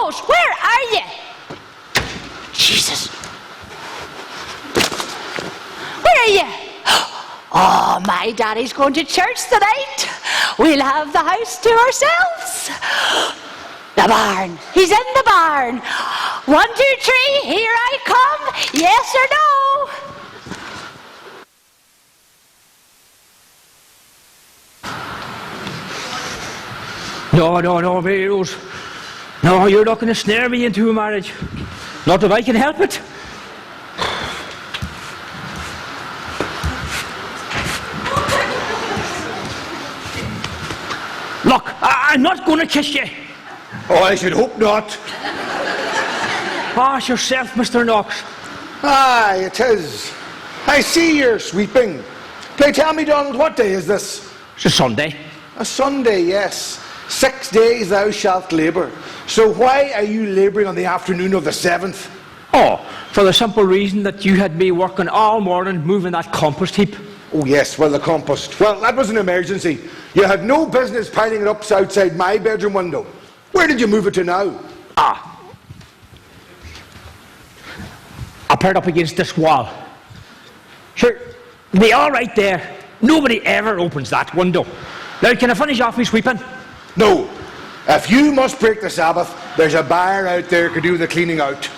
Rose, where are you? Jesus. Where are you? Oh, my daddy's going to church tonight. We'll have the house to ourselves. The barn. He's in the barn. 1, 2, 3, here I come. Yes or no? No, Mary Rose. No, you're not going to snare me into a marriage. Not if I can help it. Look, I'm not going to kiss you. Oh, I should hope not. Pass yourself, Mr. Knox. Aye, it is. I see you're sweeping. Pray tell me, Donald, what day is this? It's a Sunday. A Sunday, yes. 6 days thou shalt labour. So why are you labouring on the afternoon of the 7th? Oh, for the simple reason that you had me working all morning moving that compost heap. Oh yes, well, the compost. Well, that was an emergency. You had no business piling it up outside my bedroom window. Where did you move it to now? I put it up against this wall. Sure, it'll be all right there. Nobody ever opens that window. Now, can I finish off my sweeping? No. If you must break the Sabbath, there's a buyer out there who could do the cleaning out.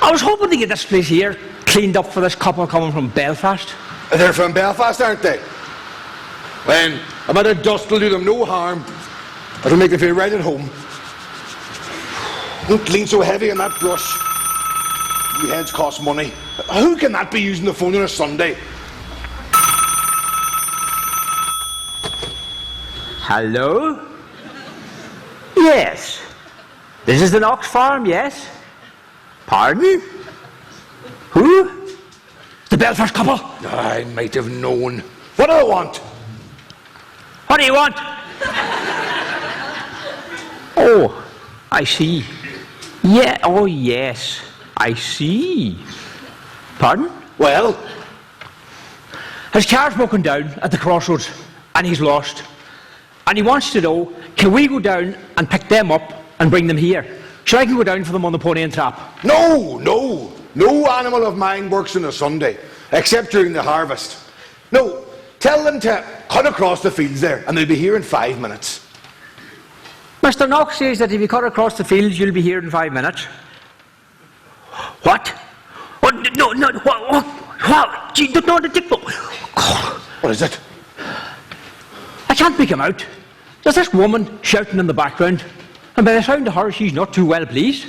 I was hoping to get this place here cleaned up for this couple coming from Belfast. They're from Belfast, aren't they? Then a bit of dust will do them no harm. It'll make them feel right at home. Don't lean so heavy on that brush. Your heads cost money. Who can that be using the phone on a Sunday? Hello? Yes. This is the Knox farm, yes? Pardon? Who? The Belfast couple? I might have known. What do I want? What do you want? Oh, I see. Yeah, oh yes, I see. Pardon? Well? His car's broken down at the crossroads and he's lost. And he wants to know, can we go down and pick them up and bring them here? So I can go down for them on the pony and trap. No. No animal of mine works on a Sunday, except during the harvest. No, tell them to cut across the fields there and they'll be here in 5 minutes. Mr. Knox says that if you cut across the fields, you'll be here in 5 minutes. What? What? No, what? Gee, no. What is it? I can't make him out. There's this woman shouting in the background, and by the sound of her, she's not too well pleased.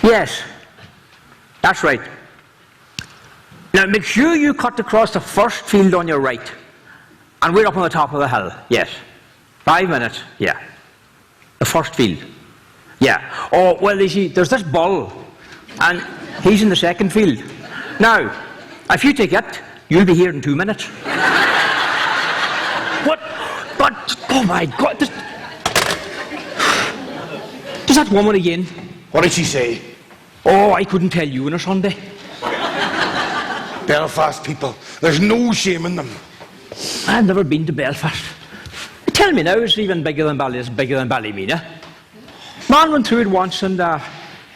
Yes, that's right. Now make sure you cut across the first field on your right, and we're up on the top of the hill. Yes, 5 minutes. Yeah, the first field. Yeah. Oh well, you see, there's this bull, and he's in the second field. Now, if you take it, you'll be here in 2 minutes. What? But oh my God! There's that woman again. What did she say? Oh, I couldn't tell you on a Sunday. Belfast people. There's no shame in them. I've never been to Belfast. Tell me now, it's even bigger than Ballymena. Man went through it once and, how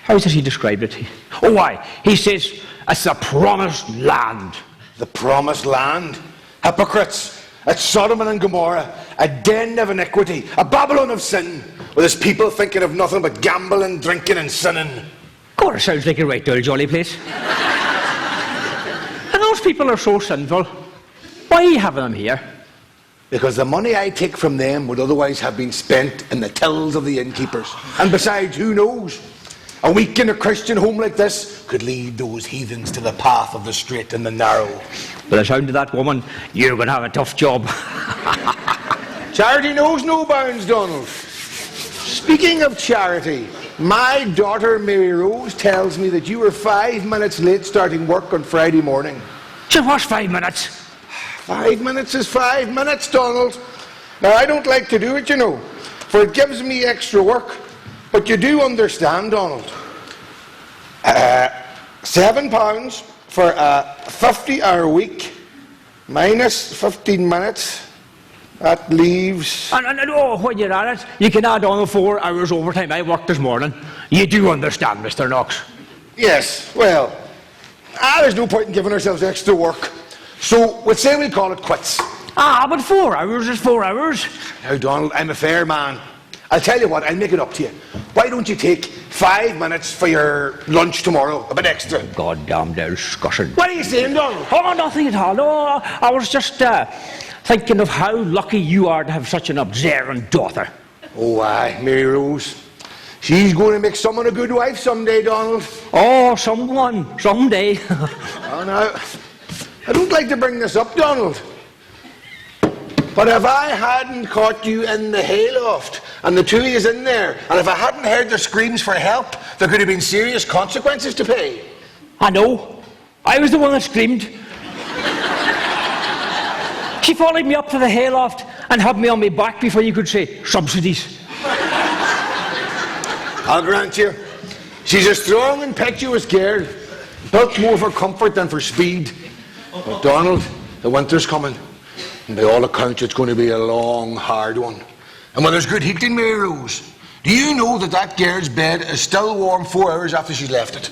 does he describe it? Oh, why? He says, it's the promised land. The promised land? Hypocrites. It's Sodom and Gomorrah, a den of iniquity, a Babylon of sin, with its people thinking of nothing but gambling, drinking and sinning. God, it sounds like a right old jolly place. And those people are so sinful. Why are you having them here? Because the money I take from them would otherwise have been spent in the tills of the innkeepers. And besides, who knows? A week in a Christian home like this could lead those heathens to the path of the straight and the narrow. By the sound of that woman, you're going to have a tough job. Charity knows no bounds, Donald. Speaking of charity, my daughter Mary Rose tells me that you were 5 minutes late starting work on Friday morning. So what's 5 minutes? 5 minutes is 5 minutes, Donald. Now, I don't like to do it, you know, for it gives me extra work. But you do understand, Donald. £7 for a 50-hour week minus 15 minutes That leaves... And oh, when you're at it, you can add on the 4 hours overtime I worked this morning. You do understand, Mr. Knox. Yes, well, there's no point in giving ourselves extra work. So, we'll say we'll call it quits. But 4 hours is 4 hours. Now, Donald, I'm a fair man. I'll tell you what, I'll make it up to you. Why don't you take 5 minutes for your lunch tomorrow? A bit extra. Goddamn discussion. What are you saying, Donald? Oh, nothing at all. No, I was just thinking of how lucky you are to have such an observant daughter. Oh, aye, Mary Rose. She's going to make someone a good wife someday, Donald. Oh, someone, someday. Oh, no. I don't like to bring this up, Donald. But if I hadn't caught you in the hayloft, and the two of yous in there, and if I hadn't heard their screams for help, there could have been serious consequences to pay. I know. I was the one that screamed. She followed me up to the hayloft and had me on my back before you could say subsidies. I'll grant you, she's a strong, impetuous girl, built more for comfort than for speed. But Donald, the winter's coming, and by all accounts it's going to be a long, hard one. And when there's good heating, Mary Rose, do you know that that girl's bed is still warm 4 hours after she's left it?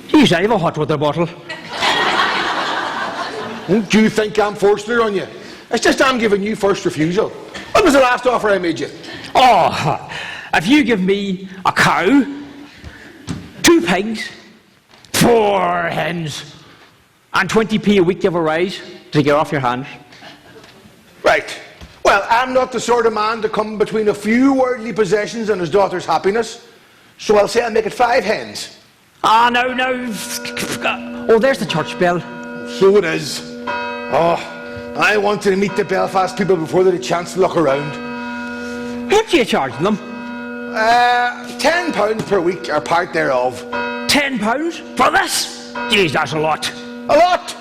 Geez, I have a hot water bottle. Don't you think I'm forcing it on you? It's just I'm giving you first refusal. What was the last offer I made you? Oh, if you give me a cow, 2 pigs, 4 hens, and 20p a week give a rise to get off your hands. Right. Well, I'm not the sort of man to come between a few worldly possessions and his daughter's happiness. So I'll say I'll make it 5 hens. No. Oh, there's the church bell. So it is. Oh, I wanted to meet the Belfast people before they had a chance to look around. What are you charging them? £10 per week or part thereof. £10 for this? Jeez, that's a lot. A lot?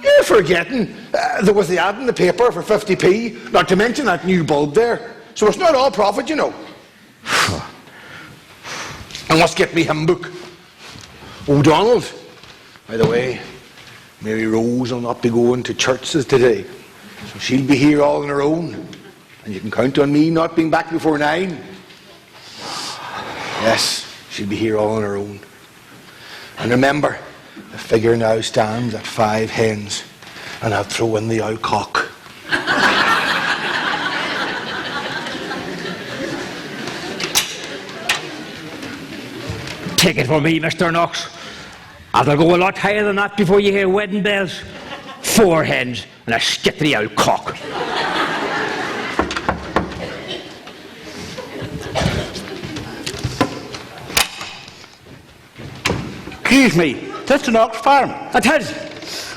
You're forgetting. There was the ad in the paper for 50p, not to mention that new bulb there. So it's not all profit, you know. I must get me hymn book. Oh, Donald, by the way, Mary Rose will not be going to churches today. So she'll be here all on her own. And you can count on me not being back before 9. Yes, she'll be here all on her own. And remember, the figure now stands at 5 hens, and I'll throw in the owl cock. Take it from me, Mr. Knox. I'll go a lot higher than that before you hear wedding bells. 4 hens and a skittery old cock. Excuse me, that's an ox farm. It is.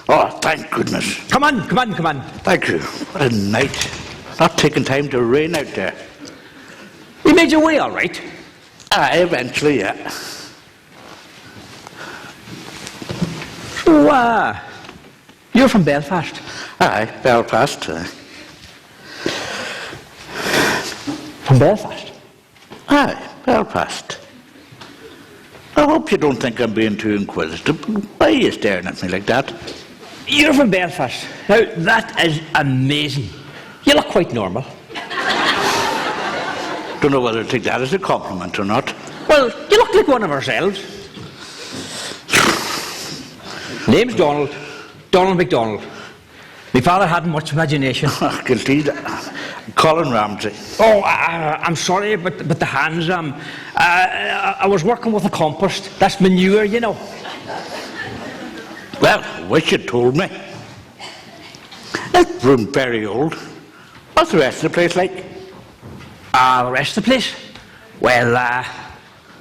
Oh, thank goodness. Come on. Thank you. What a night. Not taking time to rain out there. You made your way all right. Aye, eventually, yeah. So, you're from Belfast? Aye, Belfast. From Belfast? Aye, Belfast. I hope you don't think I'm being too inquisitive. Why are you staring at me like that? You're from Belfast. Now, that is amazing. You look quite normal. Don't know whether to take that as a compliment or not. Well, you look like one of ourselves. Name's Donald. Donald MacDonald. My father hadn't much imagination. Guilty. Colin Ramsay. Oh, I'm sorry, but the hands, I was working with a compost. That's manure, you know. Well, I wish you'd told me. That room's very old. What's the rest of the place like? The rest of the place? Well,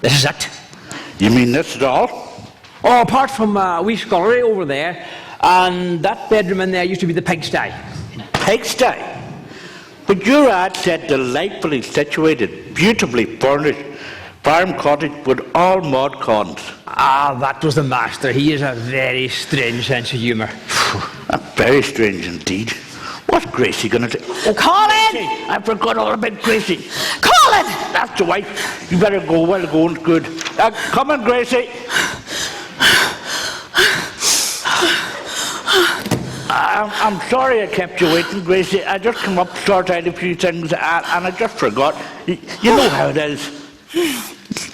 this is it. You mean this at all? Oh, apart from a wee scullery over there, and that bedroom in there used to be the pigsty. Pigsty? But your ad said delightfully situated, beautifully furnished farm cottage with all mod cons. That was the master. He has a very strange sense of humour. Very strange indeed. What's Gracie going to do? Oh, Colin! I forgot all about Gracie. Colin! That's the wife. You better go while the going's good. Come on, Gracie. I'm sorry I kept you waiting, Gracie. I just come up to sort out a few things and I just forgot. You know how it is.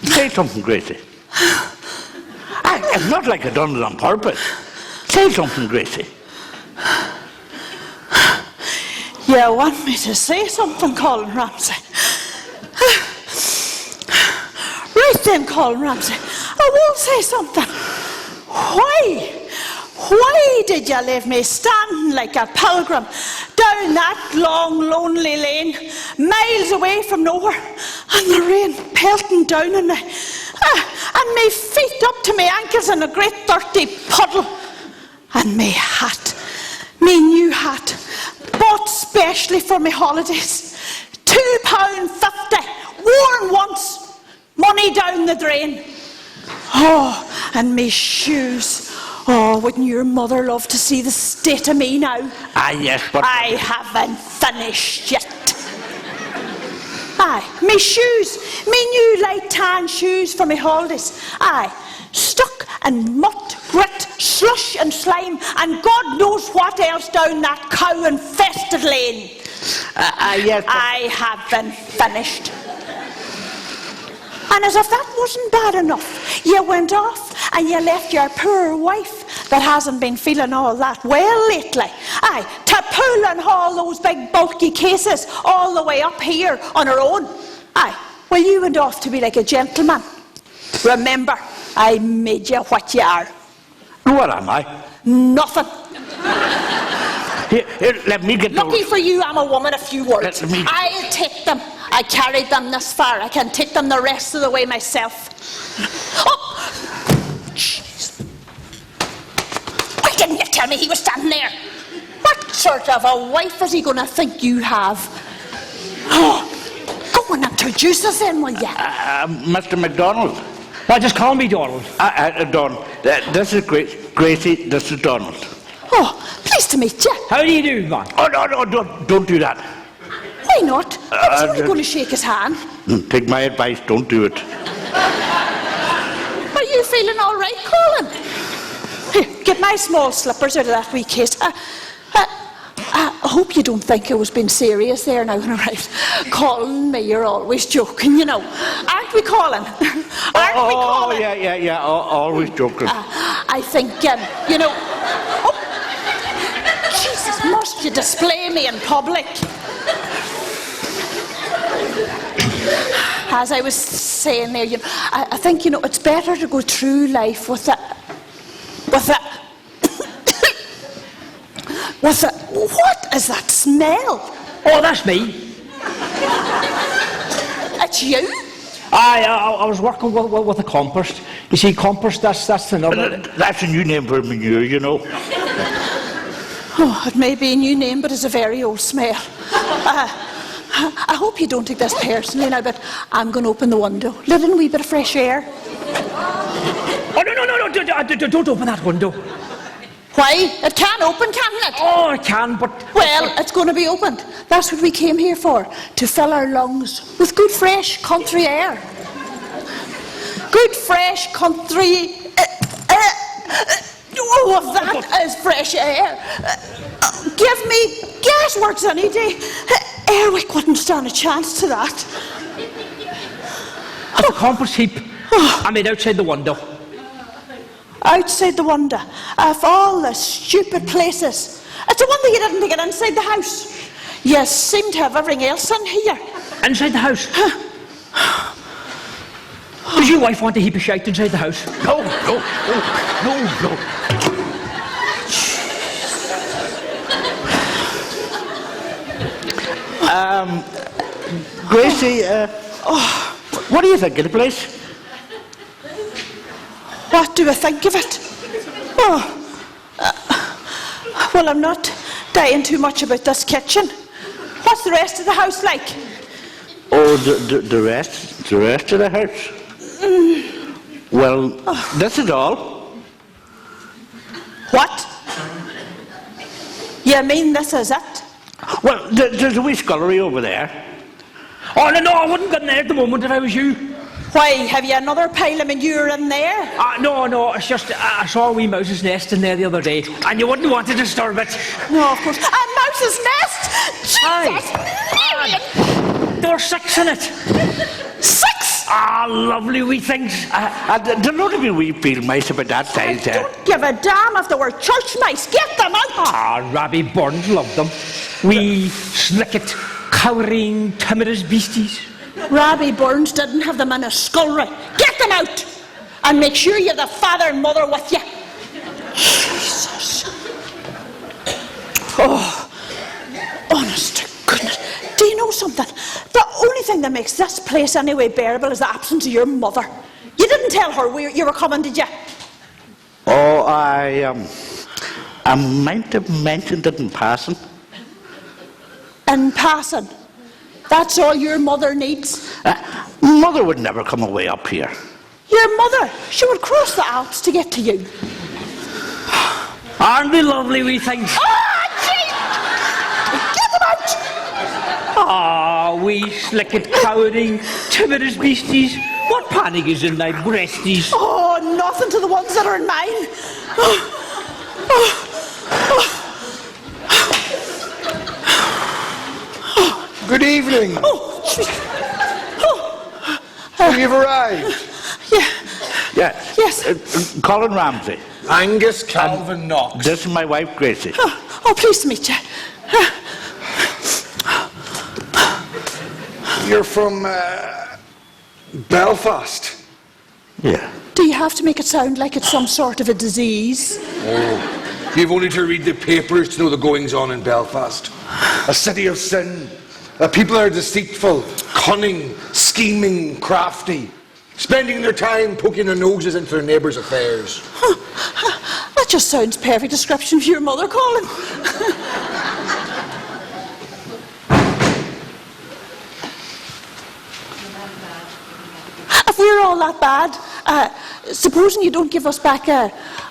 Say something, Gracie. It's not like I done it on purpose. Say something, Gracie. You want me to say something, Colin Ramsay? Right then, Colin Ramsay, I will say something. Why did you leave me standing like a pilgrim down that long, lonely lane, miles away from nowhere, and the rain pelting down on me, and my feet up to my ankles in a great dirty puddle, and my hat, me new hat, bought specially for my holidays, £2.50, worn once, money down the drain. Oh, and me shoes. Oh, wouldn't your mother love to see the state of me now? Ah, yes, but... I haven't finished yet. Aye, me shoes, me new light tan shoes for my holidays. Aye, stuck in muck, grit, slush and slime, and God knows what else down that cow-infested lane. Yes, but... I haven't finished. And as if that wasn't bad enough, you went off and you left your poor wife, that hasn't been feeling all that well lately, aye, to pull and haul those big bulky cases all the way up here on her own. Aye, well, you went off to be like a gentleman. Remember, I made you what you are. What am I? Nothing. Here, let me get Lucky those. for you, I'm a woman of few words. Let me... I'll take them. I carried them this far. I can take them the rest of the way myself. Oh! Jeez. Why didn't you tell me he was standing there? What sort of a wife is he going to think you have? Oh, go and introduce us then, will you? Mr. MacDonald. Just call me Donald. Donald. This is Gracie, this is Donald. Oh, pleased to meet you. How do you do, man? Oh, no, don't do that. Why not? I was only going to shake his hand. Take my advice, don't do it. Are you feeling all right, Colin? Here, get my small slippers out of that wee case. I hope you don't think I was being serious there now, right? Colin, me, you're always joking, you know. Aren't we, Colin? Aren't we, Colin? Oh, yeah, always joking. I think, you know... Oh, Jesus, must you display me in public? As I was saying there, you know, I think, you know, it's better to go through life with a... What is that smell? Oh, that's me. It's you? I was working with a compost. You see, compost, that's another... That's a new name for manure, you know. Oh, it may be a new name, but it's a very old smell. I hope you don't take this personally now, but I'm going to open the window. Let in a wee bit of fresh air. Oh, no, don't open that window. Why? It can open, can't it? Oh, it can, but... Well, it's going to be opened. That's what we came here for, to fill our lungs with good, fresh country air. Good, fresh country... Oh, that is fresh air. Give me gasworks any day. Airwick wouldn't stand a chance to that. At the compost heap, I mean outside the window. Outside the window, of all the stupid places. It's a wonder you didn't take it inside the house. You seem to have everything else in here. Inside the house? Does your wife want a heap of shite inside the house? No. Gracie, what do you think of the place? What do I think of it? Oh, well, I'm not dying too much about this kitchen. What's the rest of the house like? Oh, the rest of the house? Well, this is all. What? You mean this is it? Well, there's a wee scullery over there. Oh, no, I wouldn't get in there at the moment if I was you. Why, have you another pile of manure in there? No, it's just I saw a wee mouse's nest in there the other day, and you wouldn't want to disturb it. No, of course. A mouse's nest? Jesus! There were 6 in it. 6? Lovely wee things. There ought to be wee field mice about that size there. Don't give a damn if they were church mice. Get them out! Robbie Burns loved them. Wee, slicket, cowering, timorous beasties. Robbie Burns didn't have them in a scullery. Get them out! And make sure you have the father and mother with you. Jesus. Oh, honest to goodness. Do you know something? The only thing that makes this place anyway bearable is the absence of your mother. You didn't tell her you were coming, did you? Oh, I might have mentioned it in passing. In passing. That's all your mother needs. Mother would never come away up here. Your mother? She would cross the Alps to get to you. Aren't they lovely wee things? Gee! Get them out! Wee, slicket, cowering, timorous beasties. What panic is in thy breasties? Oh, nothing to the ones that are in mine. Good evening. You've arrived. Yes. Colin Ramsey. Angus Calvin Knox. This is my wife, Gracie. Oh, pleased to meet you. You're from Belfast. Yeah. Do you have to make it sound like it's some sort of a disease? Oh, you've only to read the papers to know the goings on in Belfast. A city of sin. People are deceitful, cunning, scheming, crafty, spending their time poking their noses into their neighbours' affairs. That just sounds perfect description for your mother, Colin. If we're all that bad, supposing you don't give us back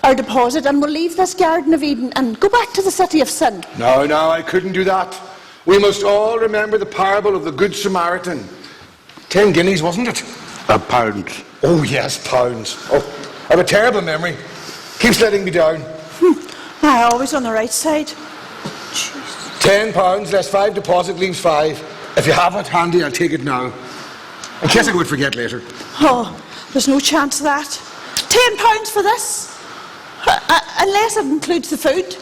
our deposit and we'll leave this Garden of Eden and go back to the city of sin. No, I couldn't do that. We must all remember the parable of the Good Samaritan. 10 guineas, wasn't it? Pounds. Oh, yes, pounds. Oh, I have a terrible memory. Keeps letting me down. Always on the right side. £10 less 5 deposit leaves 5. If you have it handy, I'll take it now. In case I would forget later. Oh, there's no chance of that. £10 for this? Unless it includes the food.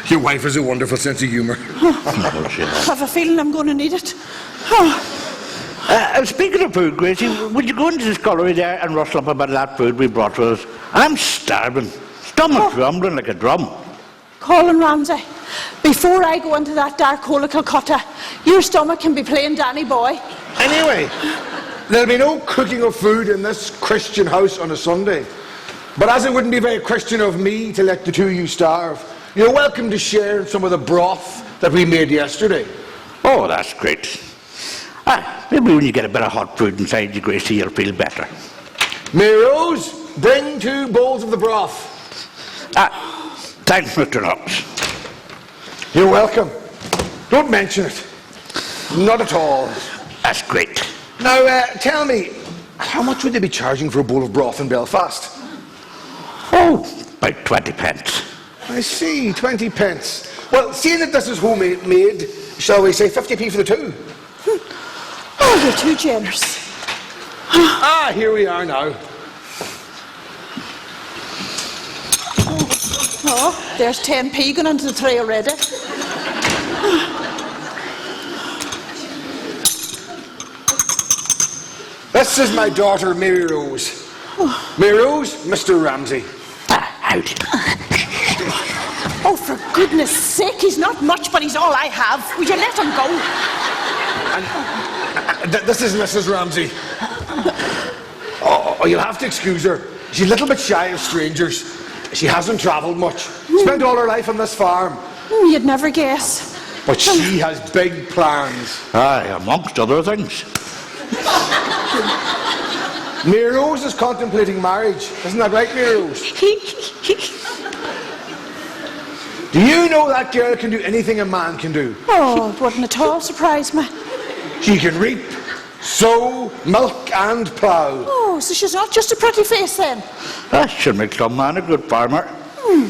Your wife has a wonderful sense of humour. I have a feeling I'm going to need it. Speaking of food, Gracie, would you go into the scullery there and rustle up a bit of that food we brought to us? I'm starving. Stomach rumbling like a drum. Colin Ramsey, before I go into that dark hole of Calcutta, your stomach can be playing Danny Boy. Anyway, there'll be no cooking of food in this Christian house on a Sunday. But as it wouldn't be very Christian of me to let the two of you starve, you're welcome to share some of the broth that we made yesterday. Oh, that's great. Maybe when you get a bit of hot food inside you, Gracie, you'll feel better. Mary Rose, bring 2 bowls of the broth. Thanks, Mr. Knox. You're welcome. Don't mention it. Not at all. That's great. Now, tell me, how much would they be charging for a bowl of broth in Belfast? Oh, about 20 pence. I see, 20 pence. Well, seeing that this is homemade, shall we say 50p for the 2? Oh, you're too generous. Here we are now. Oh, there's 10p going into the tray already. This is my daughter, Mary Rose. Mary Rose, Mr. Ramsey. Howdy. Oh, for goodness sake, he's not much, but he's all I have. Would you let him go? This is Mrs. Ramsey. Oh, you'll have to excuse her. She's a little bit shy of strangers. She hasn't travelled much. Spent all her life on this farm. You'd never guess. But she has big plans. Amongst other things. Mary Rose is contemplating marriage. Isn't that right, Mary Rose? Do you know that girl can do anything a man can do? Oh, it wouldn't at all surprise me. She can reap, Sow, milk and plough. Oh, so she's not just a pretty face then? That should make some man a good farmer. Who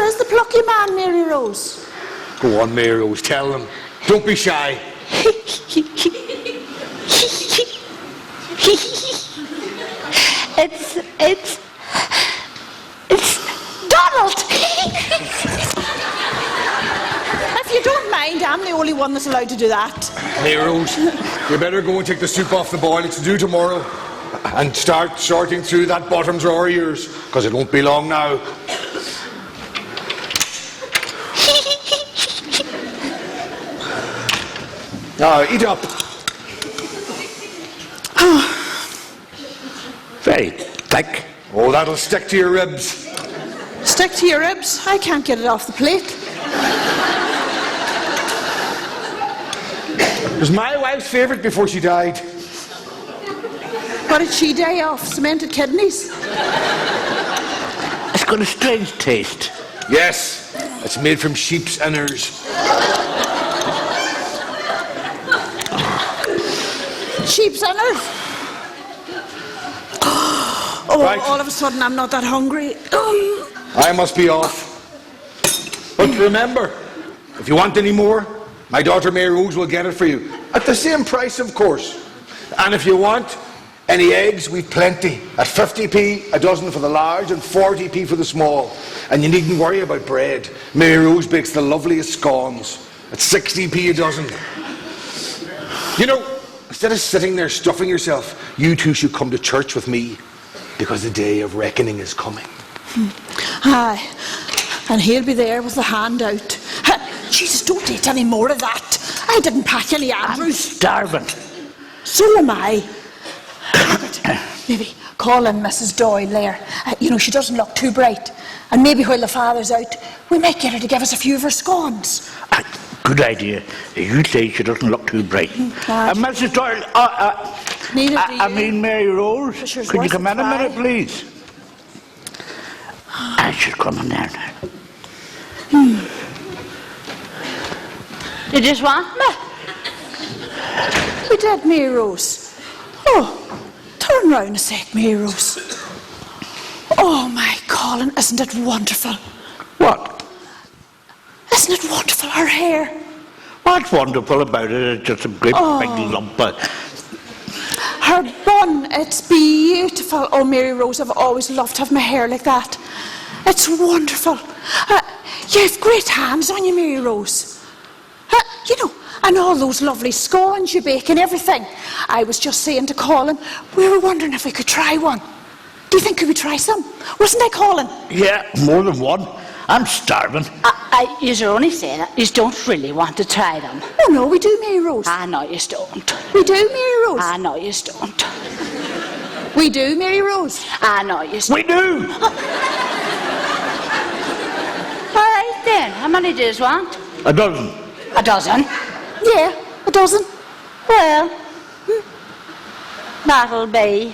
is the plucky man, Mary Rose? Go on, Mary Rose, tell them. Don't be shy. It's Donald. If you don't mind, I'm the only one that's allowed to do that. Mary Rose, you better go and take the soup off the boil. It's due tomorrow. And start sorting through that bottom drawer of yours, because it won't be long now. Now, eat up. Very thick. Oh, that'll stick to your ribs. Stick to your ribs. I can't get it off the plate. It was my wife's favourite before she died. What did she die of? Cemented kidneys? It's got a strange taste. Yes, it's made from sheep's innards. Sheep's innards? Oh, Right. all of a sudden I'm not that hungry. I must be off. But remember, if you want any more, my daughter Mary Rose will get it for you. At the same price, of course. And if you want any eggs, we've plenty. At 50p a dozen for the large and 40p for the small. And you needn't worry about bread. Mary Rose bakes the loveliest scones. At 60p a dozen. You know, instead of sitting there stuffing yourself, you two should come to church with me. Because the day of reckoning is coming. Aye, and he'll be there with the hand out. Jesus, don't eat any more of that. I didn't pack any I'm Andrews. starving. So am I. Maybe call in Mrs. Doyle there. You know, she doesn't look too bright. And maybe while the father's out, we might get her to give us a few of her scones. Good idea. You say she doesn't look too bright. Glad. Mrs. Doyle, Neither do I you. mean Mary Rose, But she's could you worth come a in a try. minute, please? I should come in there now. You just want me? We did, Mary Rose. Oh, turn round a sec, Mary Rose. Oh, my Colin, isn't it wonderful? What? Isn't it wonderful, her hair? What's wonderful about it? It's just a great big lump of... Her bun, it's beautiful. Oh, Mary Rose, I've always loved to have my hair like that. It's wonderful. You have great hands on you, Mary Rose. You know, and all those lovely scones you bake and everything. I was just saying to Colin, we were wondering if we could try one. Do you think we could try some? Wasn't I, Colin? Yeah, more than one. I'm starving. You're only saying it. You don't really want to try them. Oh, no, we do, Mary Rose. I know you don't. We do, Mary Rose. I know you don't. We do, Mary Rose. I know you don't. We do! All right then. How many do you want? A dozen. A dozen. Yeah, a dozen. Well, that'll be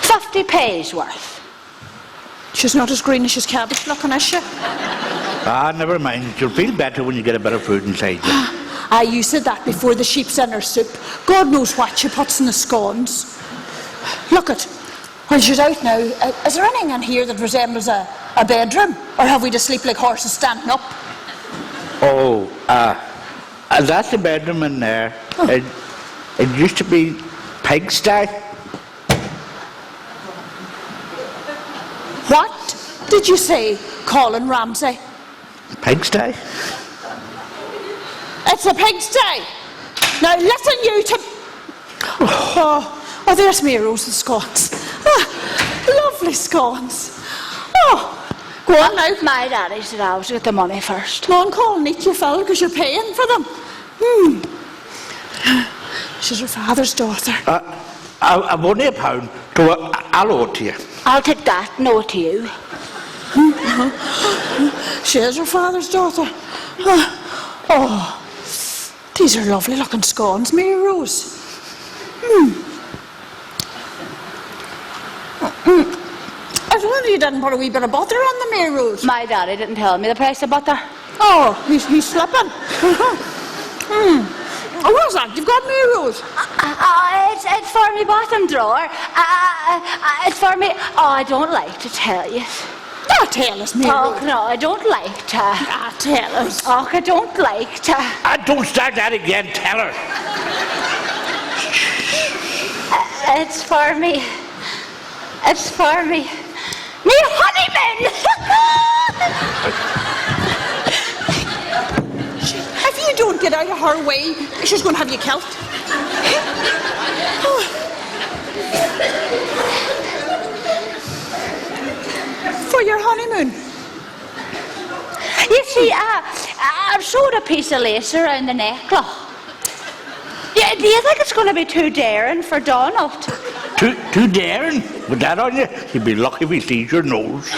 50p's worth. She's not as green as she's cabbage looking, is she? Never mind. You'll feel better when you get a bit of food inside you. You said that before the sheep's inner soup. God knows what she puts in the scones. Look at, when she's out now, is there anything in here that resembles a bedroom? Or have we to sleep like horses standing up? Oh, that's the bedroom in there. It used to be pigsty. What did you say, Colin Ramsay? Pigsty? It's a pigsty. Now listen, you to... Oh, there's Mary Rose's scones. Lovely scones. Oh, go on now. My daddy said I was to get the money first. Come on, Colin, eat your fill because you're paying for them. She's her father's daughter. I've only a pound, so I'll owe it to you. I'll take that. No to you. She is her father's daughter. Oh, these are lovely looking scones, Mary Rose. I wonder you didn't put a wee bit of butter on them, Mary Rose. My daddy didn't tell me the price of butter. Oh, he's slipping. Oh, what's that? You've got Mary Rose. It's for me bottom drawer. It's for me. Oh, I don't like to tell you. Ah, tell us, Mary Oh, Rose. no, I don't like to. Ah, tell us. Oh, I don't like to. Don't start that again, tell her. It's for me. It's for me. Me honeymoon! If you don't get out of her way, she's going to have you killed. For your honeymoon. You see, I've sewed a piece of lace around the neckcloth. Yeah, do you think it's going to be too daring for Donald? Too daring? With that on you, you'd be lucky if he sees your nose.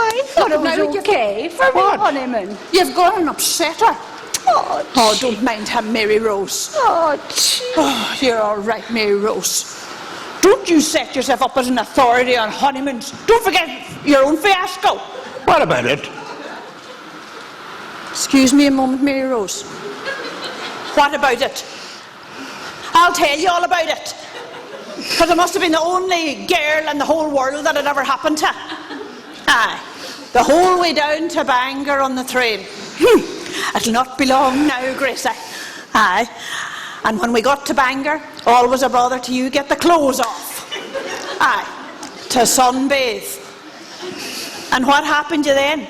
I thought it Now, was okay for my honeymoon. You've gone and upset her. Oh, Oh, don't mind him, Mary Rose. gee. Oh, you're all right, Mary Rose. Don't you set yourself up as an authority on honeymoons. Don't forget your own fiasco. What about it? Excuse me a moment, Mary Rose. What about it? I'll tell you all about it. Because I must have been the only girl in the whole world that it ever happened to. Aye, the whole way down to Bangor on the train. It'll not be long now, Gracie. Aye, and when we got to Bangor, always a bother to you get the clothes off. Aye, to sunbathe. And what happened to you then?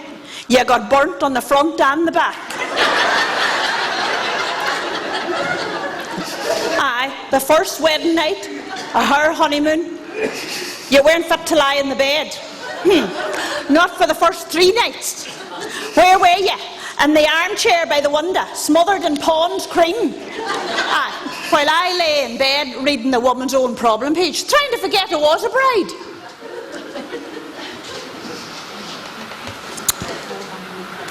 You got burnt on the front and the back. Aye, the first wedding night of her honeymoon, you weren't fit to lie in the bed. Not for the first 3 nights. Where were you? In the armchair by the window, smothered in Pond's cream. Aye, while I lay in bed reading the Woman's Own Problem page, trying to forget I was a bride.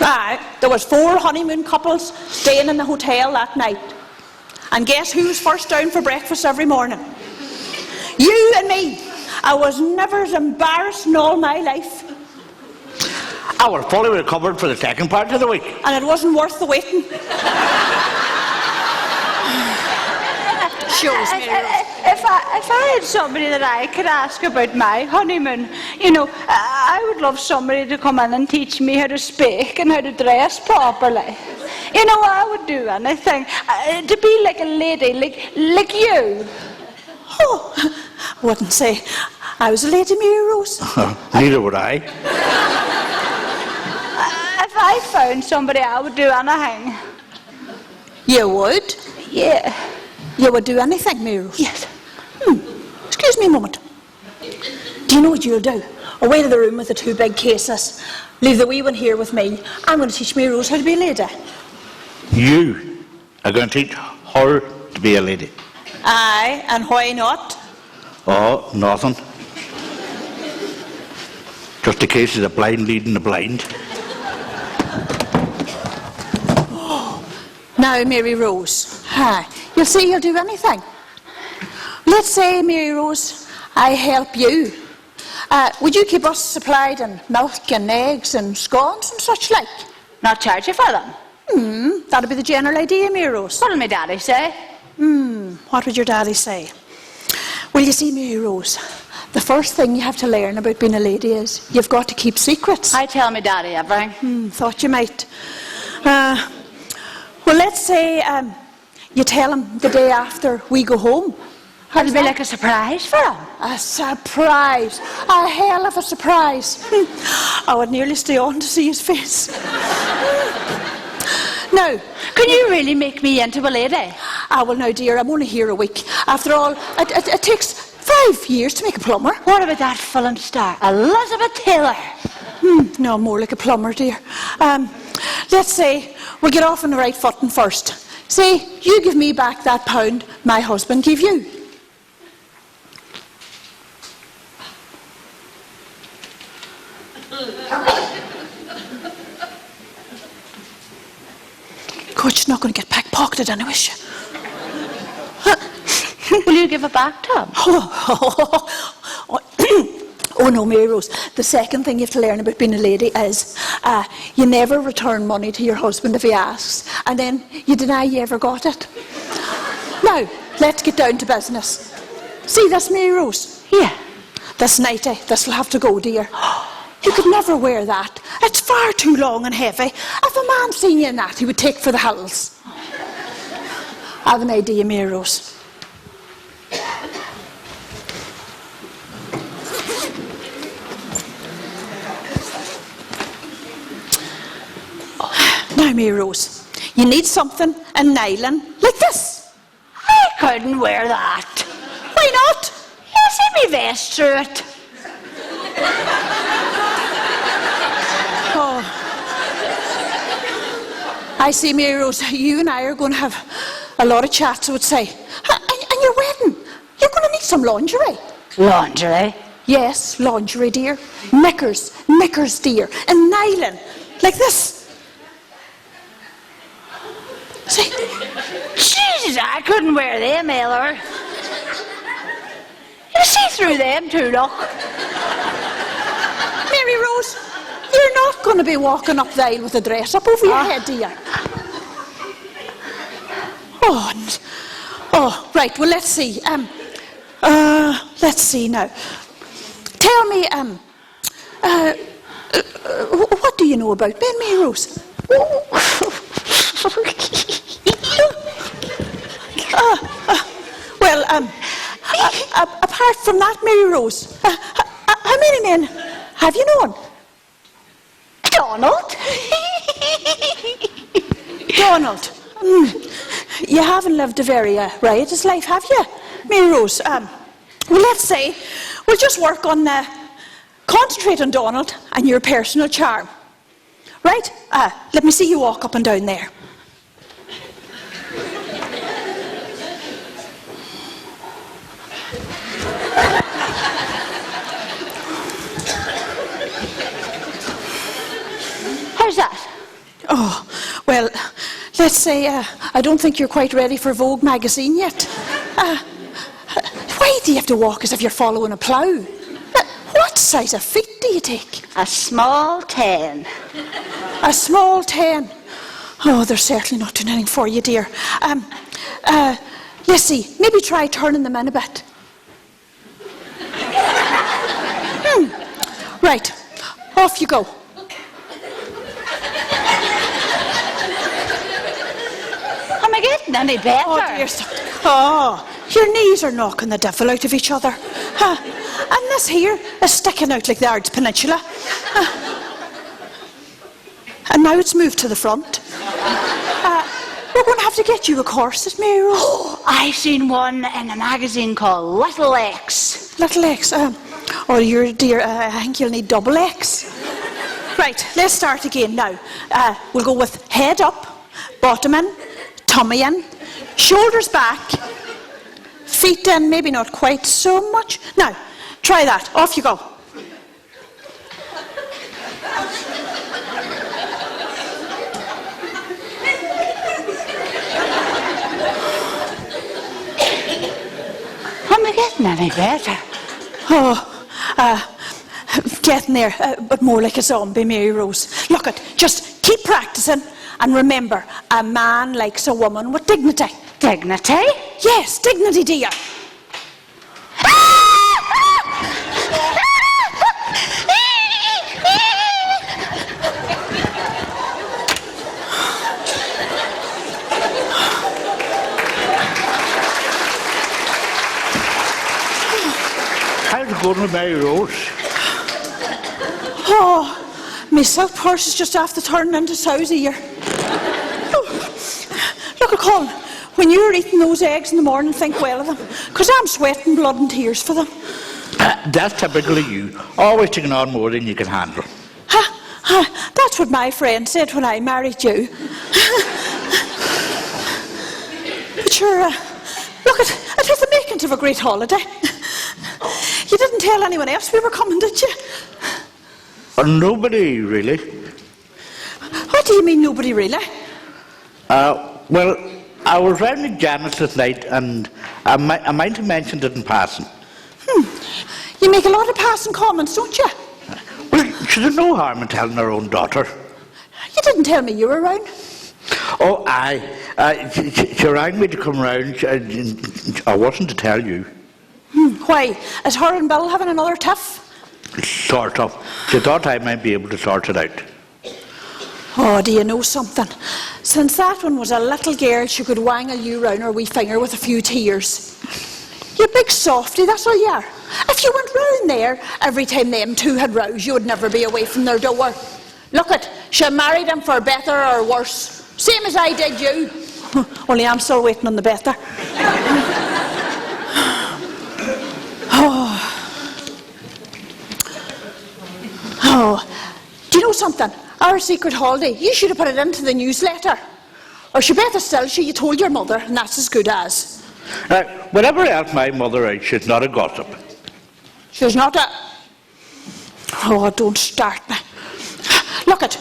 Aye, there was 4 honeymoon couples staying in the hotel that night. And guess who was first down for breakfast every morning? You and me. I was never as embarrassed in all my life. I was fully recovered for the second part of the week. And it wasn't worth the waiting. Shows, Mary Rose. If I had somebody that I could ask about my honeymoon, you know, I would love somebody to come in and teach me how to speak and how to dress properly. You know, I would do anything to be like a lady, like you. Oh, I wouldn't say I was a lady, Mary Rose. Neither would I. If I found somebody, I would do anything. You would? Yeah. You would do anything, Mary Rose? Yes. Excuse me a moment. Do you know what you'll do? Away to the room with the 2 big cases. Leave the wee one here with me. I'm going to teach Mary Rose how to be a lady. You are going to teach her to be a lady. Aye, and why not? Oh, nothing. Just a case of the blind leading the blind. Now, Mary Rose. Aye, you'll see you'll do anything. Let's say, Mary Rose, I help you. Would you keep us supplied in milk and eggs and scones and such like? Not charge you for them. That'd be the general idea, Mary Rose. What'll my daddy say? What would your daddy say? Well, you see, Mary Rose, the first thing you have to learn about being a lady is you've got to keep secrets. I tell my daddy everything. Thought you might. Well, let's say you tell him the day after we go home. It'll be like a surprise for him. A surprise. A hell of a surprise. I would nearly stay on to see his face. Now, Can you really make me into a lady? well, now, dear, I'm only here a week. After all, it takes 5 years to make a plumber. What about that film star, Elizabeth Taylor? No, more like a plumber, dear. Let's say we'll get off on the right footing first. Say, you give me back that £1 my husband gave you. God, she's not going to get pickpocketed anyway, is she? Will you give it back to him? Oh, Oh no, Mary Rose, the second thing you have to learn about being a lady is you never return money to your husband if he asks, and then you deny you ever got it. Now, let's get down to business. See this, Mary Rose? Yeah. This nightie, this will have to go, dear. You could never wear that. It's far too long and heavy. If a man seen you in that, he would take for the hills. I have an idea, Mary Rose. Now, Mary Rose, you need something in nylon like this. I couldn't wear that. Why not? You see me vest through it. Oh. I see, Mary Rose, you and I are going to have a lot of chats, I would say. And your wedding, you're going to need some lingerie. Lingerie? Yes, lingerie, dear. Knickers, dear. And nylon, like this. See? Jesus, I couldn't wear them, Miller. You see through them too, look. Mary Rose, you're not going to be walking up the aisle with a dress up over your head, dear. Oh, right, well, let's see. Let's see now. Tell me, what do you know about Ben, Mary Rose? Well, apart from that, Mary Rose, how many men have you known? Donald? Donald. You haven't lived a very riotous life, have you, Mary Rose? Well, let's say we'll just work on concentrate on Donald and your personal charm. Right? Let me see you walk up and down there. How's that? Oh, well, let's say I don't think you're quite ready for Vogue magazine yet. Why do you have to walk as if you're following a plough? What size of feet do you take? A small 10. A small 10. Oh, they're certainly not doing anything for you, dear. Let's see, maybe try turning them in a bit. Right, off you go. Am I getting any better? Oh, dear. Oh, your knees are knocking the devil out of each other. And this here is sticking out like the Ard's Peninsula. And now it's moved to the front. We're going to have to get you a corset, Mary Rose. Oh, I seen one in a magazine called Little X. Little X. Oh, dear, I think you'll need double X. Right, let's start again now. We'll go with head up, bottom in, tummy in, shoulders back, feet in, maybe not quite so much. Now, try that. Off you go. Am I getting any better? Getting there, but more like a zombie, Mary Rose. Look it, just keep practicing, and remember, a man likes a woman with dignity. Dignity? Yes, dignity, dear. How's it going with Mary Rose? Oh, my silk purse is just after turning into sow's ear. Oh, look at Colin, when you're eating those eggs in the morning, think well of them, because I'm sweating blood and tears for them. That's typically you. Always taking on more than you can handle. That's what my friend said when I married you. But sure, look, it was the makings of a great holiday. You didn't tell anyone else we were coming, did you? Nobody, really. What do you mean, nobody really? Well, I was round with Janice this night, and I might have mentioned it in passing. You make a lot of passing comments, don't you? Well, there's no harm in telling our own daughter. You didn't tell me you were around. Oh, aye. She rang me to come round. I wasn't to tell you. Why? Is her and Bill having another tiff? Sort of. She thought I might be able to sort it out. Oh, do you know something? Since that one was a little girl, she could wangle you round her wee finger with a few tears. You big softy, that's all you are. If you went round there every time them two had rows, you would never be away from their door. Look it, she married him for better or worse. Same as I did you. Only I'm still waiting on the better. Oh, do you know something? Our secret holiday, you should have put it into the newsletter. Or she better still, you told your mother, and that's as good as. Whatever else my mother out, she's not a gossip. She's not a... Oh, don't start me. Look it,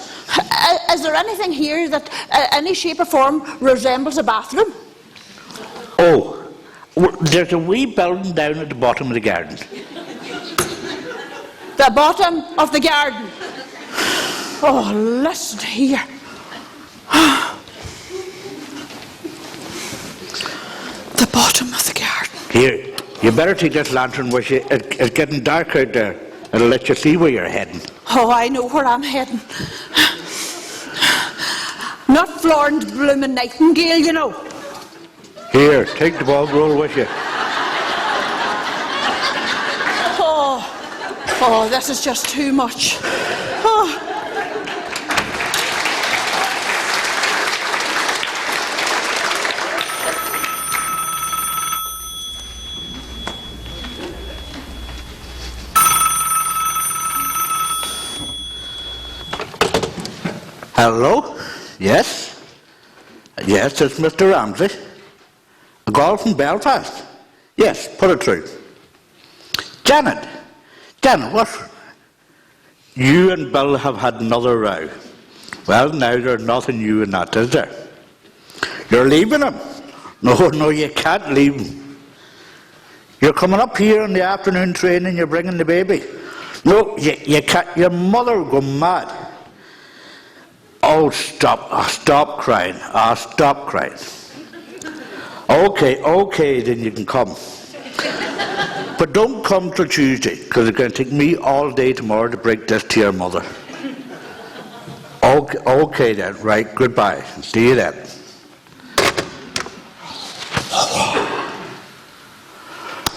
is there anything here that any shape or form resembles a bathroom? Oh, there's a wee building down at the bottom of the garden. The bottom of the garden. Oh, listen here. The bottom of the garden. Here, you better take this lantern with you. It's getting dark out there. It'll let you see where you're heading. Oh, I know where I'm heading. Not Florence bloomin' Nightingale, you know. Here, take the bog roll with you. Oh, this is just too much. Oh. Hello? Yes? Yes, it's Mr. Ramsey. A call from Belfast? Yes, put it through. Janet, what? You and Bill have had another row. Well, now there's nothing new in that, is there? You're leaving him? No, you can't leave him. You're coming up here on the afternoon train and you're bringing the baby. No, you can't. Your mother will go mad. Oh, stop crying. Stop crying. Okay, then you can come. But don't come till Tuesday, because it's going to take me all day tomorrow to break this to your mother. Okay then, right, goodbye. See you then.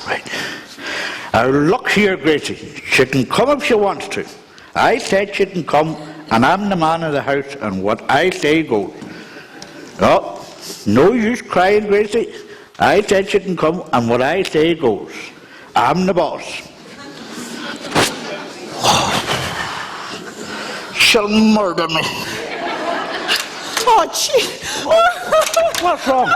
Right. Now look here, Gracie. She can come if she wants to. I said she can come, and I'm the man of the house, and what I say goes. No use crying, Gracie. I said she can come, and what I say goes. I'm the boss. She'll murder me. Oh, gee. What's wrong?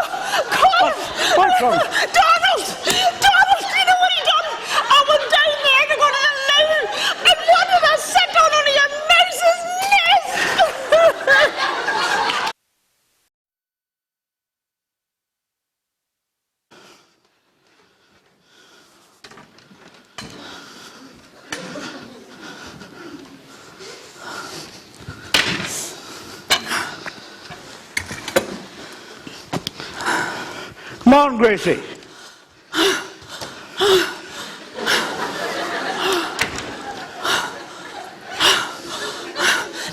What's wrong? Donald, do you know what he done? I went down there to go to the loo, and what did I sit on under your mouse's nest? Come on, Gracie.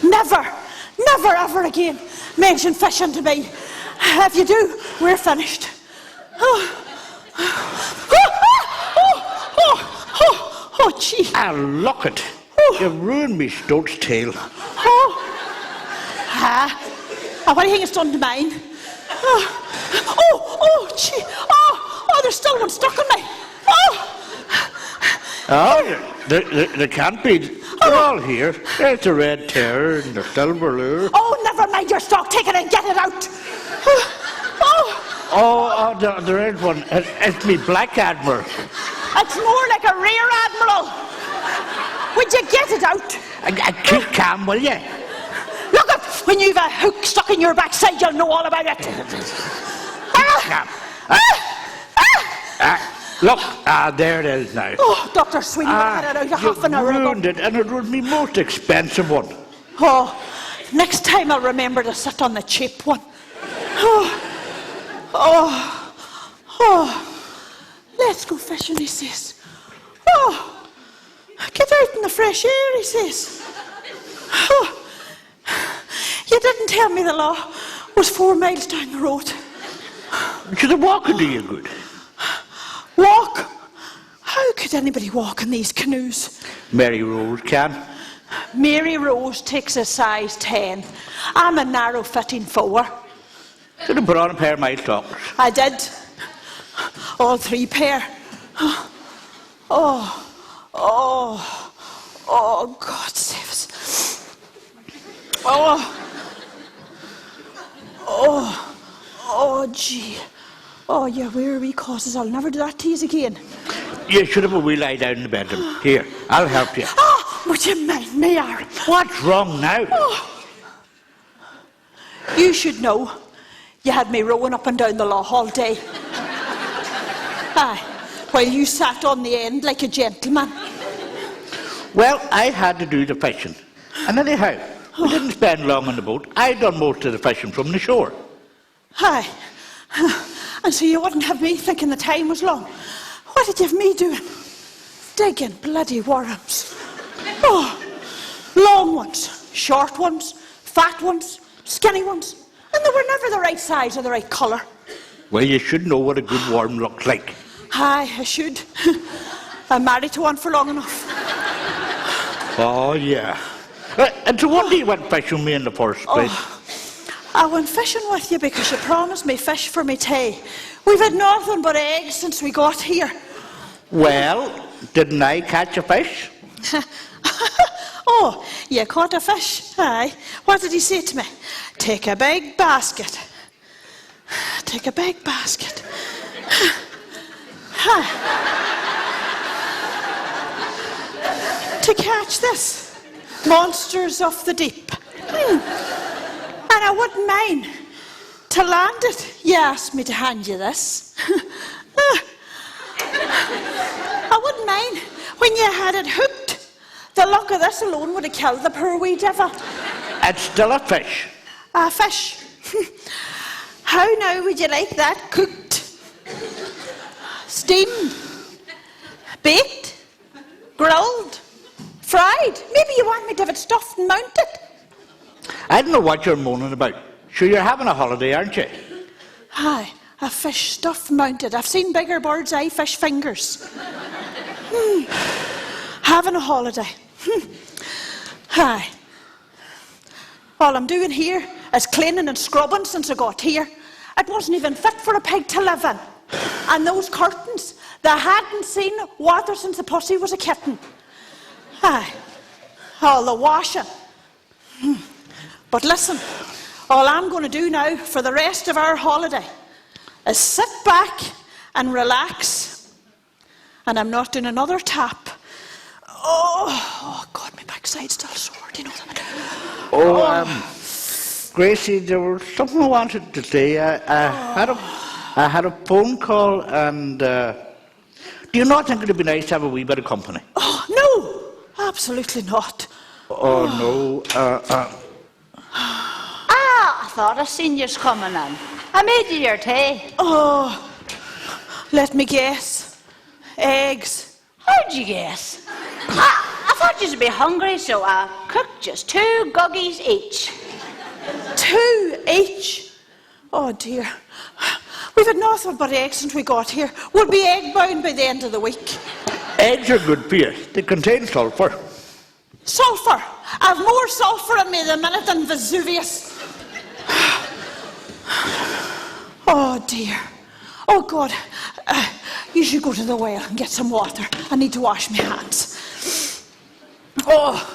Never ever again mention fishing to me. If you do, we're finished. Oh, gee. Ah, look it. You've ruined me stoat's tail. What do you think it's done to mine? Gee. There's still one stuck on me. There can't be. They're all here. There's the red terror and the silver lure. Oh, never mind your stock. Take it and get it out. There is one. It's me Black Admiral. It's more like a rear admiral. Would you get it out? Keep calm, will you? Look up, when you've a hook stuck in your backside, you'll know all about it. Look, there it is now. Oh, Dr. Sweeney, I had it out a half an hour ago. Ruined it, and it was my most expensive one. Oh, next time I'll remember to sit on the cheap one. Let's go fishing, he says. Oh, get out in the fresh air, he says. Oh, you didn't tell me the law was 4 miles down the road. Should the walking do you good? Walk? How could anybody walk in these canoes? Mary Rose can. Mary Rose takes a size 10. I'm a narrow-fitting 4. Should have put on a pair of my socks. I did. All 3 pair. Oh, God save us. Gee. Oh, you wear wee causes. I'll never do that to you again. You should have a wee lie down in the bedroom. Here, I'll help you. Oh, would you mind me, Aaron? What's wrong now? Oh. You should know. You had me rowing up and down the loch all day. Aye, while you sat on the end like a gentleman. Well, I had to do the fishing. And anyhow, we didn't spend long on the boat. I done most of the fishing from the shore. Aye. And so you wouldn't have me thinking the time was long. What did you have me doing? Digging bloody worms. Oh, long ones, short ones, fat ones, skinny ones. And they were never the right size or the right colour. Well, you should know what a good worm looks like. Aye, I should. I'm married to one for long enough. Oh, yeah. And so what do you went fishing with me in the first place? I went fishing with you because you promised me fish for me tea. We've had nothing but eggs since we got here. Well, didn't I catch a fish? Oh, you caught a fish? Aye. What did he say to me? Take a big basket. Take a big basket. To catch this. Monsters of the deep. And I wouldn't mind. To land it, you asked me to hand you this. I wouldn't mind when you had it hooked. The luck of this alone would have killed the poor wee devil. It's still a fish. A fish. How now would you like that cooked? Steamed? Baked? Grilled? Fried? Maybe you want me to have it stuffed and mounted? I don't know what you're moaning about. Sure, you're having a holiday, aren't you? Aye, a fish stuffed mounted. I've seen bigger birds' eye fish fingers. Having a holiday. Aye. All I'm doing here is cleaning and scrubbing since I got here. It wasn't even fit for a pig to live in. And those curtains, they hadn't seen water since the pussy was a kitten. Aye. All the washing. But listen, all I'm going to do now for the rest of our holiday is sit back and relax. And I'm not doing another tap. Oh God, my backside's still sore. Do you know that? Gracie, there was something I wanted to say. I had a phone call, and do you not think it'd be nice to have a wee bit of company? Oh, no, absolutely not. Oh, no. I thought I seen yous coming in. I made you your tea. Oh, let me guess. Eggs. How'd you guess? I thought you'd be hungry, so I cooked just 2 guggies each. 2 each? Oh dear. We've had nothing but eggs since we got here. We'll be egg bound by the end of the week. Eggs are good for you. They contain sulphur. Sulphur. I've more sulphur in me the minute than Vesuvius. Oh dear. Oh God. You should go to the well and get some water. I need to wash my hands. Oh.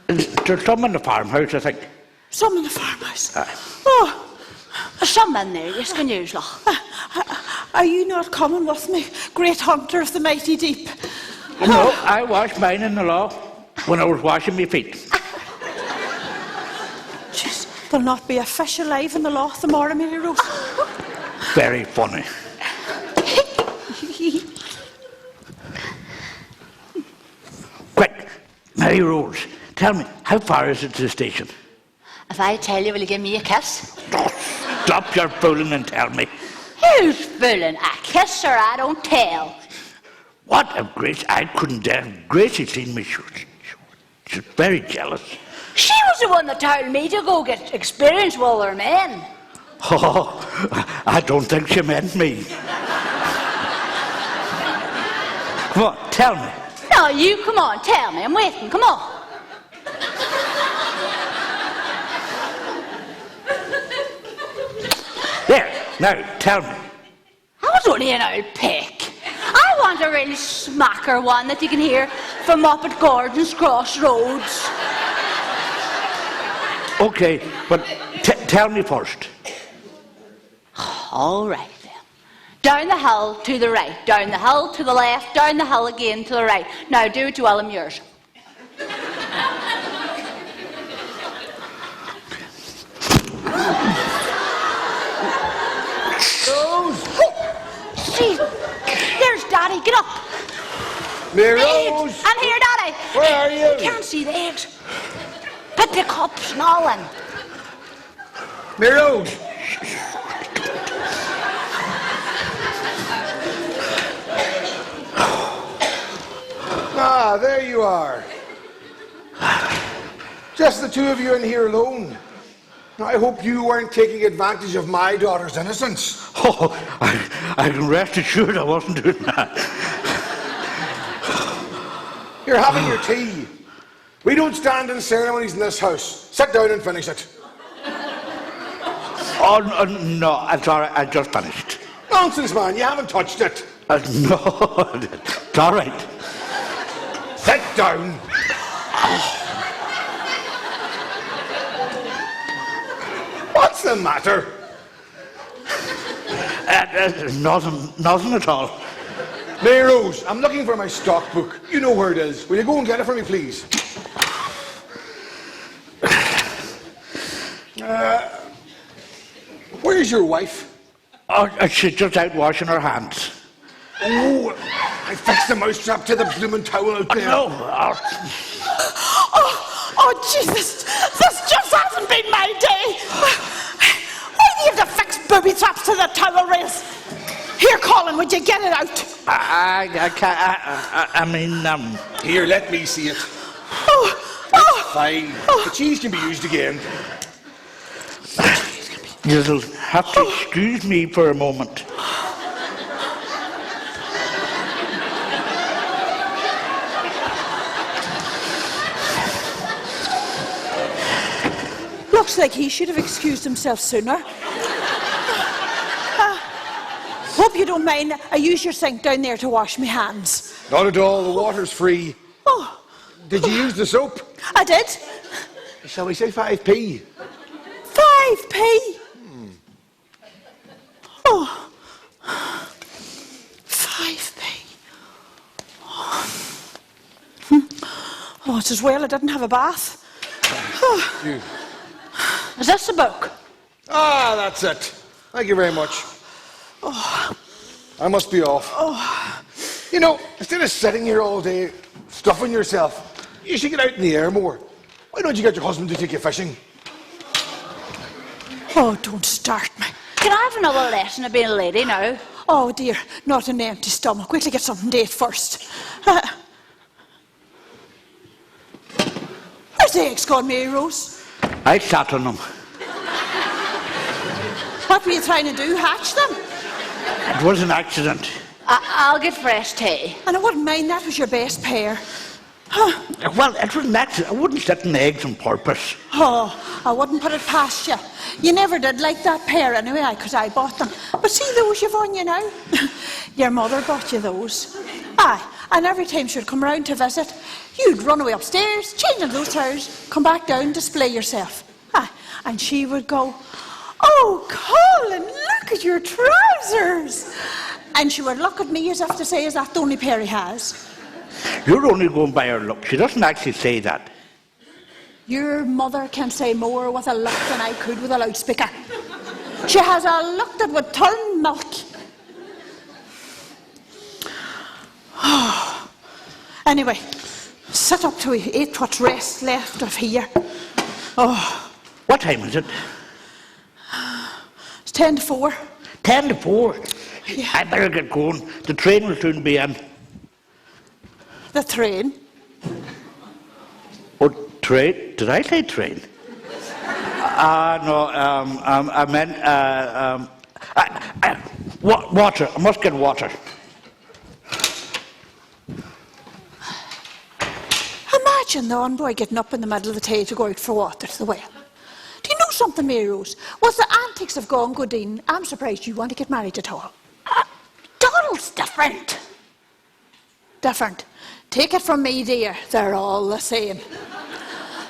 There's some in the farmhouse, I think. Some in the farmhouse. Aye. Oh. There's some in there, you can use them. Are you not coming with me, great hunter of the mighty deep? No, I washed mine in the law when I was washing my feet. Jeez, there'll not be a fish alive in the loch tomorrow, Mary Rose. Very funny. Quick, Mary Rose, tell me, how far is it to the station? If I tell you, will you give me a kiss? Oh, stop your fooling and tell me. Who's fooling? A kiss or I don't tell. What a Grace, I couldn't dare. Gracie seen me. She's very jealous. She was the one that told me to go get experience with other men. Oh, I don't think she meant me. Come on, tell me. No, you come on, tell me. I'm waiting. Come on. There, now, tell me. I was only an old pick. I want a real smacker one that you can hear from up at Gordon's Crossroads. Okay, but tell me first. All right then. Down the hill to the right, down the hill to the left, down the hill again to the right. Now do it while I'm yours. See, there's Daddy. Get up. Mary Eggs. Rose! I'm here, Daddy. Where are you? You can't see the eggs. Put the cups and all in. Mary Rose! Ah, there you are. Just the two of you in here alone. I hope you weren't taking advantage of my daughter's innocence. Oh, I can rest assured I wasn't doing that. You're having your tea. We don't stand in ceremonies in this house. Sit down and finish it. Oh, no, I'm sorry, I just finished. Nonsense, man. You haven't touched it. No, it's all right. Sit down. What's the matter? Nothing at all. Mary Rose, I'm looking for my stockbook. You know where it is. Will you go and get it for me, please? Where's your wife? Oh, she's just out washing her hands. Oh, I fixed the mousetrap to the blooming towel out there. No. Oh, Jesus! This just hasn't been my day! Why do you have to fix booby traps to the towel rails? Here, Colin, would you get it out? I can't. I mean, Here, let me see it. Oh, Fine. The cheese can be used again. you'll have to excuse me for a moment. looks like he should have excused himself sooner. Hope you don't mind. I use your sink down there to wash my hands. Not at all. The water's free. Oh, Did you use the soap? I did. Shall we say 5p? 5p. Oh, 5p. Oh, it's as well I didn't have a bath. You. Is this the book? Ah, that's it. Thank you very much. I must be off. You know, instead of sitting here all day stuffing yourself, you should get out in the air more. Why don't you get your husband to take you fishing? Oh, don't start me. Can I have another lesson of being a lady now? Oh dear, not an empty stomach. Wait till I get something to eat first. Where's the eggs gone, Mary Rose? I sat on them. What were you trying to do, hatch them? It was an accident. I'll get fresh tea. And I wouldn't mind, that was your best pair. Well, it was an accident. I wouldn't sit in eggs on purpose. Oh, I wouldn't put it past you. You never did like that pair anyway, because I bought them. But see those you've on you now? Your mother bought you those. Aye, and every time she'd come round to visit, you'd run away upstairs, change into those trousers, come back down, display yourself. Aye, and she would go, "Oh, Colin, look at your trousers." And she would look at me as if to say, "Is that the only pair he has?" You're only going by her look. She doesn't actually say that. Your mother can say more with a look than I could with a loudspeaker. She has a look that would turn milk. Anyway, sit up till we eat what's rest left of here. Oh, What time is it? it's 10 to 4. 10 to 4. Yeah. I better get going. The train will soon be in. The train. Oh, train? Did I say train? No, I meant, water. I must get water. Imagine the envoy getting up in the middle of the day to go out for water to the well. Do you know something, Mary Rose? With the antics of Gone Goodine, I'm surprised you want to get married at all. Donald's different. Different. Take it from me, dear, they're all the same.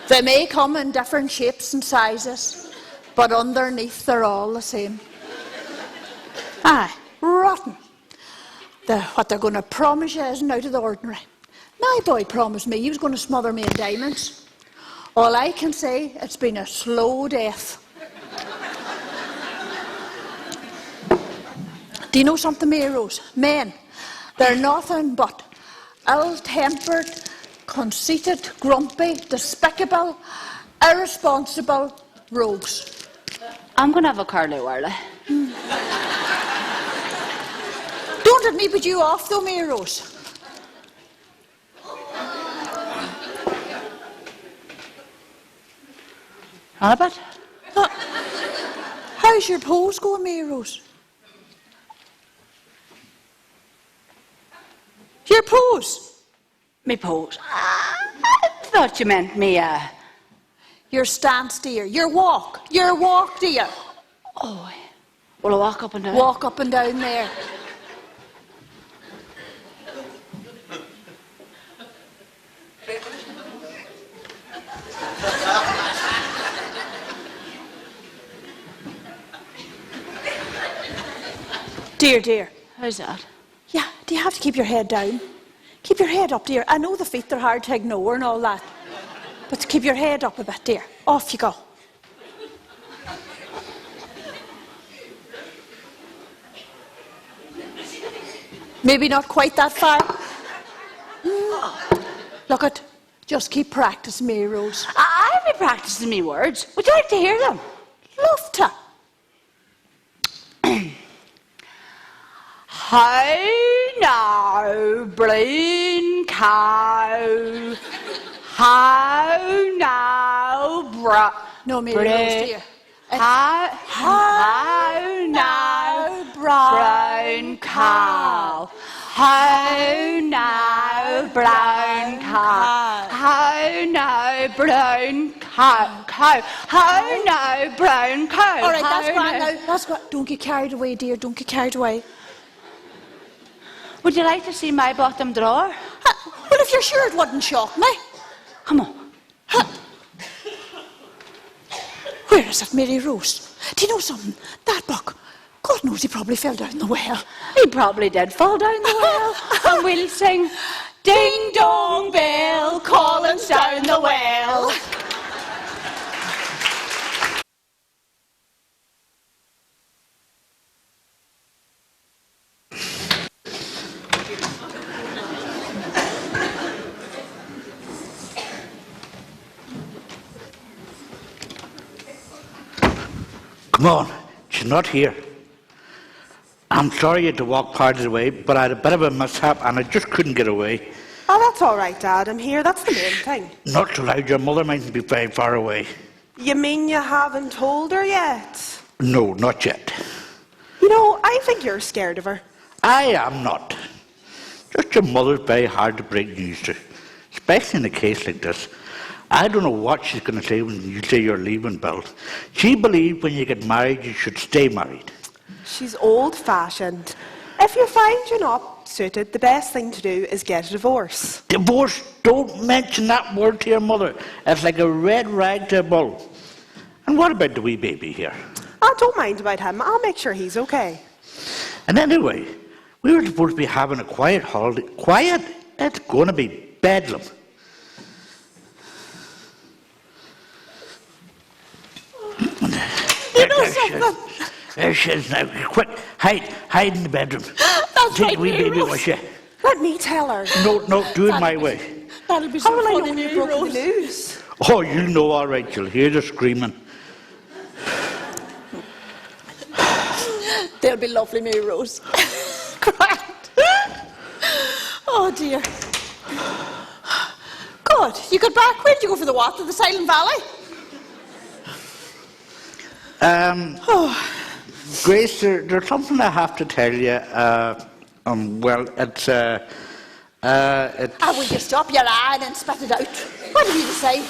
They may come in different shapes and sizes, but underneath they're all the same. Aye, rotten. What they're going to promise you isn't out of the ordinary. My boy promised me he was going to smother me in diamonds. All I can say, it's been a slow death. Do you know something, Mary Rose? Men, they're nothing but ill-tempered, conceited, grumpy, despicable, irresponsible rogues. I'm going to have a curly whirly. Don't let me put you off, though, Mary Rose. On a bit? How's your pose going, Mary Rose? Your pose? Me pose. I thought you meant me, Your stance, dear. Your walk, dear. Oh, will I walk up and down? Walk up and down there. Dear. How's that? Yeah, do you have to keep your head down? Keep your head up, dear. I know the feet are hard to ignore and all that. But keep your head up a bit, dear. Off you go. Maybe not quite that far. Look it. Just keep practicing, Mary Rose. I've been practicing me words. Would you like to hear them? Love to. How now, blind cow? How now, No, Mary Rose, dear. How now, brown cow? How now, brown cow? How now, brown cow? How now, brown cow? All right, that's How grand now- now. That's grand. Don't get carried away, dear. Don't get carried away. Would you like to see my bottom drawer? Well, if you're sure it wouldn't shock me. Come on. Where is it, Mary Rose? Do you know something? That book, God knows he probably fell down the well. He probably did fall down the well. And we'll sing, ding dong bell, calling down the well. Come on, she's not here. I'm sorry you had to walk part of the way, but I had a bit of a mishap and I just couldn't get away. Oh, that's all right, Dad. I'm here. That's the main thing. Not so loud, your mother mightn't be very far away. You mean you haven't told her yet? No, not yet. You know, I think you're scared of her. I am not. Just your mother's very hard to break news to, especially in a case like this. I don't know what she's going to say when you say you're leaving, Bill. She believes when you get married, you should stay married. She's old-fashioned. If you find you're not suited, the best thing to do is get a divorce. Divorce, don't mention that word to your mother. It's like a red rag to a bull. And what about the wee baby here? I don't mind about him. I'll make sure he's okay. And anyway, we were supposed to be having a quiet holiday. Quiet? It's going to be bedlam. You know something? There she is now. Quick, hide in the bedroom. That's Take right, the wee Mary baby Rose. with you. Let me tell her. No, do it my way. That'll be How so will I know funny, when you Mary broke Rose. the news? Oh, you'll know all right. You'll hear the screaming. They'll be lovely, Mary Rose. Grand. Oh dear. Good. You got back. Where did you go for the what? To the Silent Valley? Grace, there's something I have to tell you. Well, it's Will you stop your eyeing and spit it out? What have you to say?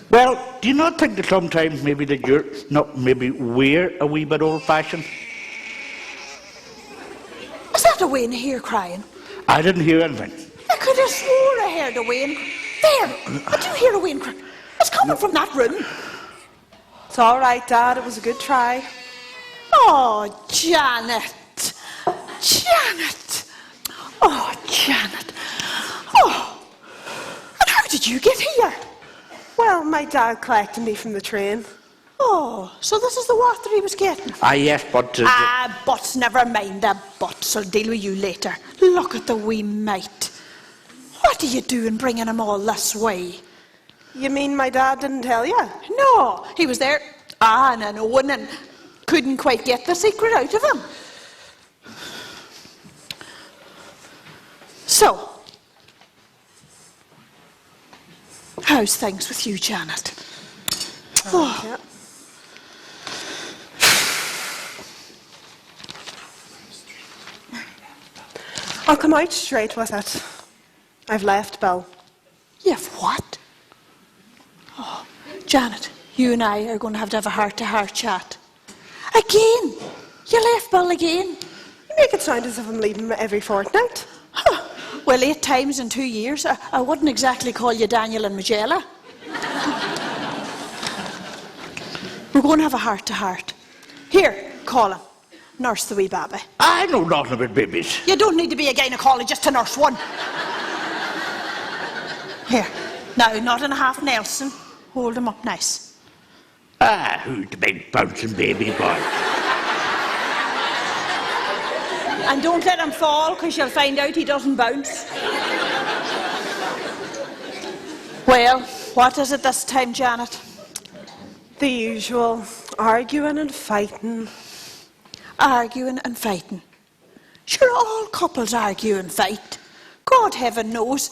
well, do you not think that sometimes maybe that you're not maybe we're a wee bit old-fashioned? Is that a Wayne here crying? I didn't hear anything. I could have swore I heard a Wayne. There! I do hear a Wayne cry. It's coming from that room. It's all right, Dad. It was a good try. Oh, Janet. Janet. Oh, Janet. Oh. And how did you get here? Well, my dad collected me from the train. Oh, so this is the water he was getting? Ah, yes, but... Buts, never mind the buts. I'll deal with you later. Look at the wee mite. What are you doing bringing him all this way? You mean my dad didn't tell you? No, he was there and knowing and couldn't quite get the secret out of him. So, how's things with you, Janet? Oh. Yeah. I'll come out straight with it. I've left Bill. You've what? Oh, Janet, you and I are going to have a heart-to-heart chat. Again? You left Bill again? You make it sound as if I'm leaving him every fortnight. Huh. Well, 8 times in 2 years. I wouldn't exactly call you Daniel and Magella. We're going to have a heart-to-heart. Here, call him. Nurse the wee baby. I know nothing about babies. You don't need to be a gynaecologist to nurse one. Here. Now, not in a half Nelson. Hold him up nice. Ah, who's the big bouncing baby boy? And don't let him fall, because you'll find out he doesn't bounce. Well, what is it this time, Janet? The usual. Arguing and fighting. Arguing and fighting. Sure, all couples argue and fight. God heaven knows,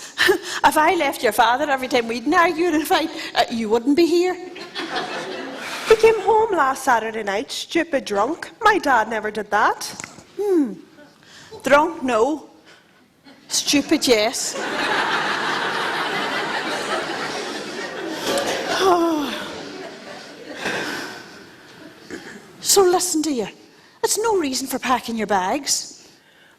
if I left your father every time we'd argue and fight, you wouldn't be here. He came home last Saturday night, stupid drunk. My dad never did that. Drunk, no. Stupid, yes. So listen to you. It's no reason for packing your bags.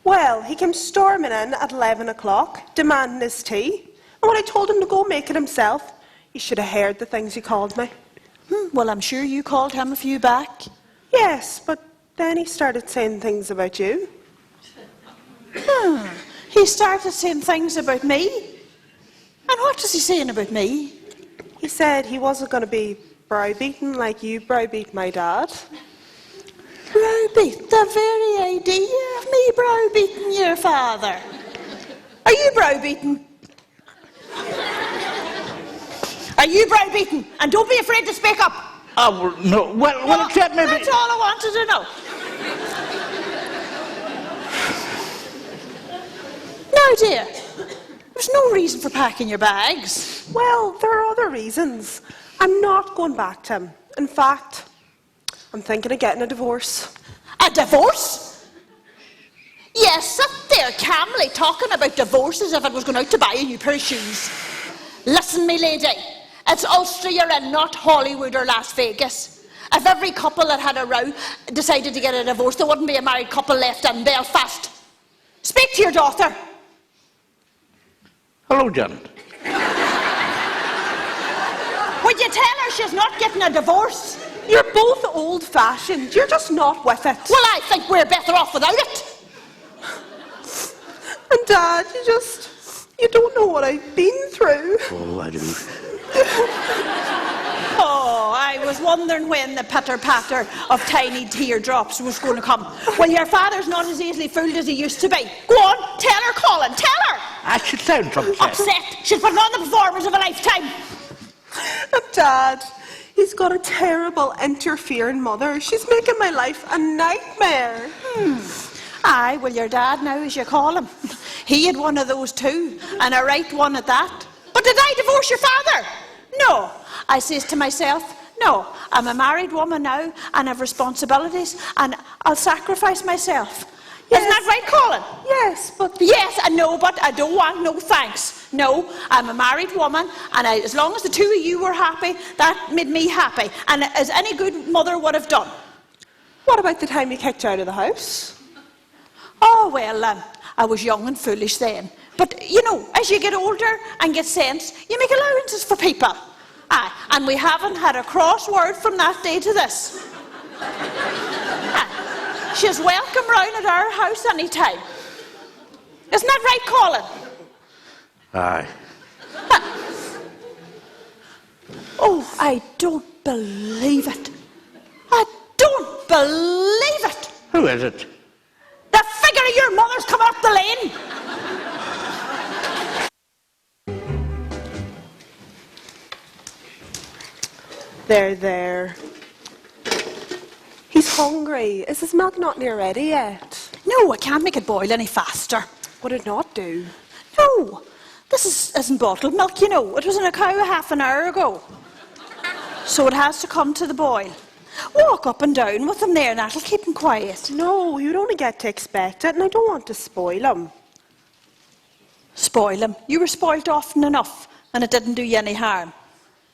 Well, he came storming in at 11 o'clock, demanding his tea. And when I told him to go make it himself, you should have heard the things he called me. Well, I'm sure you called him a few back. Yes, but then he started saying things about you. He started saying things about me. And what was he saying about me? He said he wasn't going to be browbeaten like you browbeat my dad. Browbeat? The very idea of me browbeating your father. Are you browbeaten? Are you browbeaten? And don't be afraid to speak up. Oh, well, no. Well, except maybe... That's all I wanted to know. Now, dear, there's no reason for packing your bags. Well, there are other reasons. I'm not going back to him. In fact, I'm thinking of getting a divorce. A divorce? Yes, sit there calmly talking about divorce as if I was going out to buy a new pair of shoes. Listen, me lady, it's Ulster you're in, not Hollywood or Las Vegas. If every couple that had a row decided to get a divorce, there wouldn't be a married couple left in Belfast. Speak to your daughter. Hello, Janet. Would you tell her she's not getting a divorce? You're both old-fashioned. You're just not with it. Well, I think we're better off without it. And Dad, you don't know what I've been through. Oh, I do. Oh, I was wondering when the pitter-patter of tiny teardrops was going to come. Well, your father's not as easily fooled as he used to be. Go on, tell her, Colin, tell her. I should sound upset. Upset? She's putting on the performance of a lifetime. Dad, he's got a terrible, interfering mother. She's making my life a nightmare. Aye, well, your dad now, as you call him. He had one of those too, and a right one at that. But did I divorce your father? No. I says to myself, no, I'm a married woman now, and have responsibilities, and I'll sacrifice myself. Yes. Isn't that right, Colin? Yes, but... Yes, I know, but I don't want no thanks. No, I'm a married woman, and as long as the two of you were happy, that made me happy, and as any good mother would have done. What about the time you kicked you out of the house? Oh, well, I was young and foolish then. But, you know, as you get older and get sense, you make allowances for people. Aye, and we haven't had a cross word from that day to this. Aye, she's welcome round at our house any time. Isn't that right, Colin? Aye. Oh, I don't believe it. I don't believe it. Who is it? The figure of your mother's coming up the lane. There. He's hungry. Is his milk not near ready yet? No, I can't make it boil any faster. Would it not do? No, this isn't bottled milk, you know. It was in a cow half an hour ago. So it has to come to the boil. Walk up and down with him there, and that'll keep him quiet. No, you'd only get to expect it, and I don't want to spoil him. Spoil him? You were spoilt often enough, and it didn't do you any harm.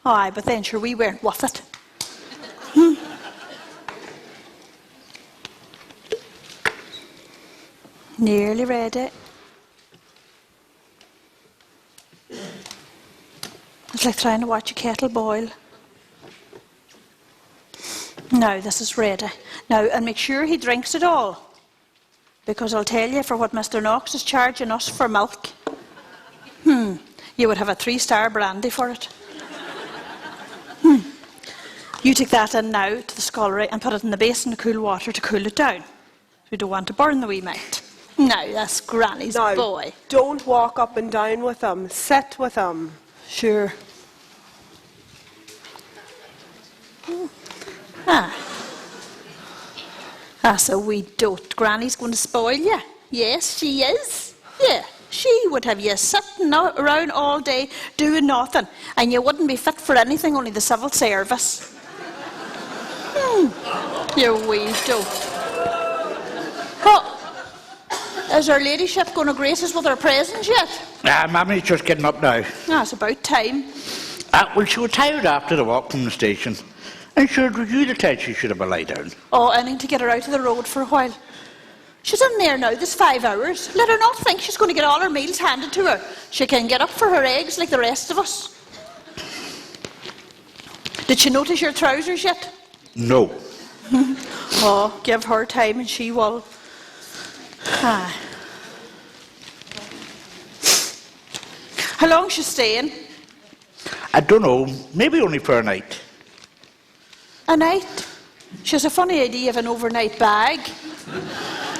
Aye, but then sure we weren't worth it. Nearly ready. It's like trying to watch a kettle boil. Now this is ready. Now, and make sure he drinks it all. Because I'll tell you, for what Mr. Knox is charging us for milk, you would have a 3-star brandy for it. You take that in now to the scullery and put it in the basin of cool water to cool it down. We don't want to burn the wee mite. Now, that's Granny's Now, boy. don't walk up and down with him. Sit with him. Sure. That's a wee dote. Granny's going to spoil you. Yes, she is. Yeah, she would have you sitting around all day doing nothing, and you wouldn't be fit for anything, only the civil service. You wee dote. What? Is her ladyship going to grace us with her presents yet? Mammy's just getting up now. It's about time. Well, she was tired after the walk from the station. And sure, it was you that said she should have a lie down. Oh, I need to get her out of the road for a while. She's in there now, this 5 hours. Let her not think she's going to get all her meals handed to her. She can get up for her eggs like the rest of us. Did she notice your trousers yet? No. Oh, give her time and she will. How long's she staying? I don't know. Maybe only for a night. A night? She has a funny idea of an overnight bag.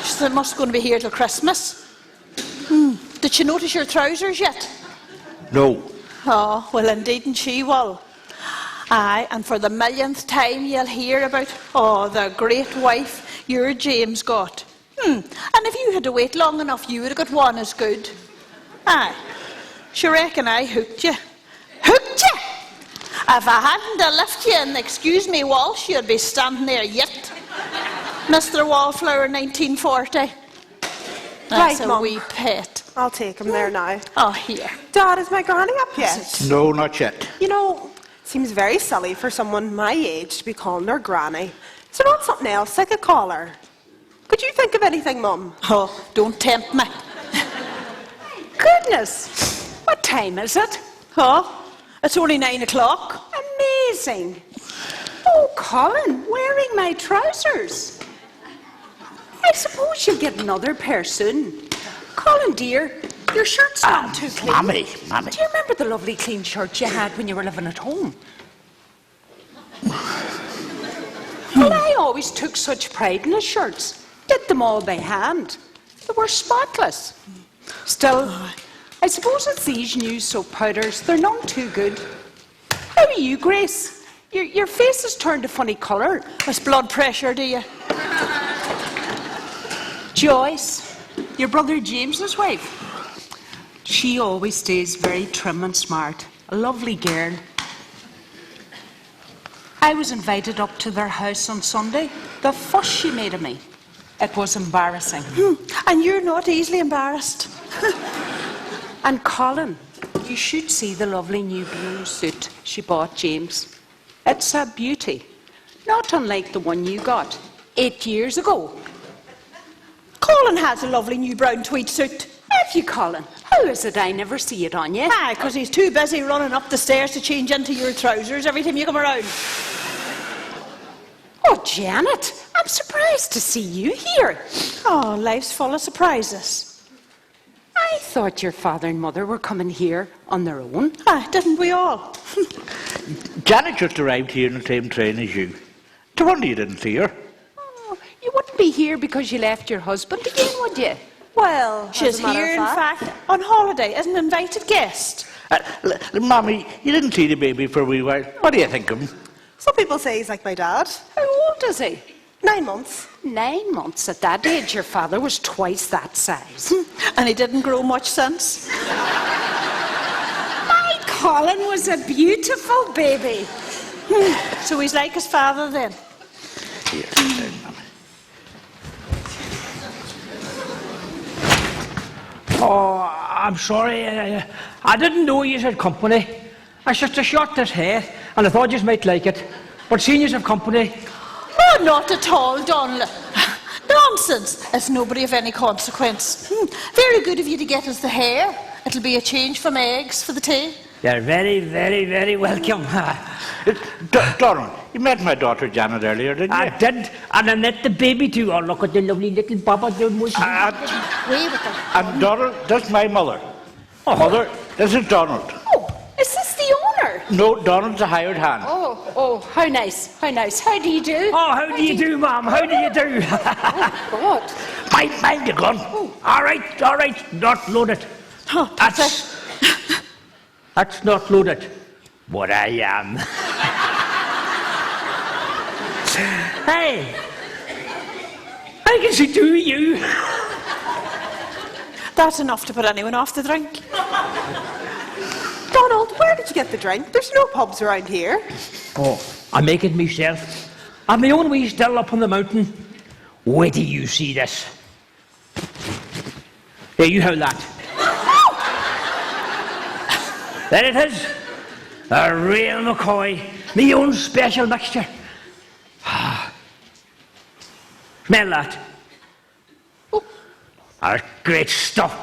She must going to be here till Christmas. Did she notice your trousers yet? No. Oh, well, indeed, and she will. Aye, and for the millionth time you'll hear about, the great wife your James got. And if you had to wait long enough, you would have got one as good. Aye, she reckon I hooked you. Hooked you? If I hadn't have left you in the excuse me Walsh, you'd be standing there yet. Mr. Wallflower, 1940. That's Right, a Mum. wee pet. I'll take him there now. Oh, here. Dad, is my granny up yet? No, not yet. You know, seems very silly for someone my age to be calling her granny. Is there not something else I could call her? Could you think of anything, Mum? Oh, don't tempt me. Goodness, what time is it? Oh, it's only 9 o'clock. Amazing. Oh, Colin, wearing my trousers. I suppose you'll get another pair soon. Colin, dear, your shirt's not too clean. Mammy. Do you remember the lovely clean shirt you had when you were living at home? Well, I always took such pride in his shirts. Did them all by hand. They were spotless. Still, I suppose it's these new soap powders. They're none too good. How are you, Grace? Your face has turned a funny colour. It's blood pressure, do you? Joyce, your brother James's wife. She always stays very trim and smart. A lovely girl. I was invited up to their house on Sunday. The fuss she made of me. It was embarrassing. And you're not easily embarrassed. And Colin, you should see the lovely new blue suit she bought James. It's a beauty. Not unlike the one you got 8 years ago. Colin has a lovely new brown tweed suit. Have you, Colin? How is it I never see it on you? Aye, because he's too busy running up the stairs to change into your trousers every time you come around. Oh, Janet, I'm surprised to see you here. Oh, life's full of surprises. I thought your father and mother were coming here on their own. Aye, didn't we all? Janet just arrived here in the same train as you. No wonder you didn't see her. Oh, you wouldn't be here because you left your husband again, would you? Well, She's as a matter here, in of fact. fact, on holiday as an invited guest. Mommy, you didn't see the baby for a wee while. What do you think of him? Some people say he's like my dad. How old is he? 9 months. 9 months. At that age, your father was twice that size. And he didn't grow much since. My Colin was a beautiful baby. So he's like his father then. Here, sit down, Mommy. Oh, I'm sorry. I didn't know you had company. I just shot this hair, and I thought you might like it. But seeing you have company, Oh, not at all, Donald. Nonsense. It's nobody of any consequence. Very good of you to get us the hair. It'll be a change from eggs for the tea. you're very, very, very welcome. Donald, you met my daughter Janet earlier, didn't you? I did, and I met the baby too. Oh, look at the lovely little Baba. Way with them. And Donald, that's my mother. Mother, this is Donald. Oh, is this the owner? No, Donald's a hired hand. Oh, how nice, how nice. How do you do? Oh, how do you do, ma'am? How do you do? God. Mind the gun. All right, not loaded. Oh, That's not loaded. But I am. Hey, I can see two of you. That's enough to put anyone off the drink. Donald, where did you get the drink? There's no pubs around here. Oh, I make it myself. I'm my own wee still up on the mountain. Wait till you see this. There, you have that. There it is. A real McCoy. My own special mixture. Smell that. That's great stuff.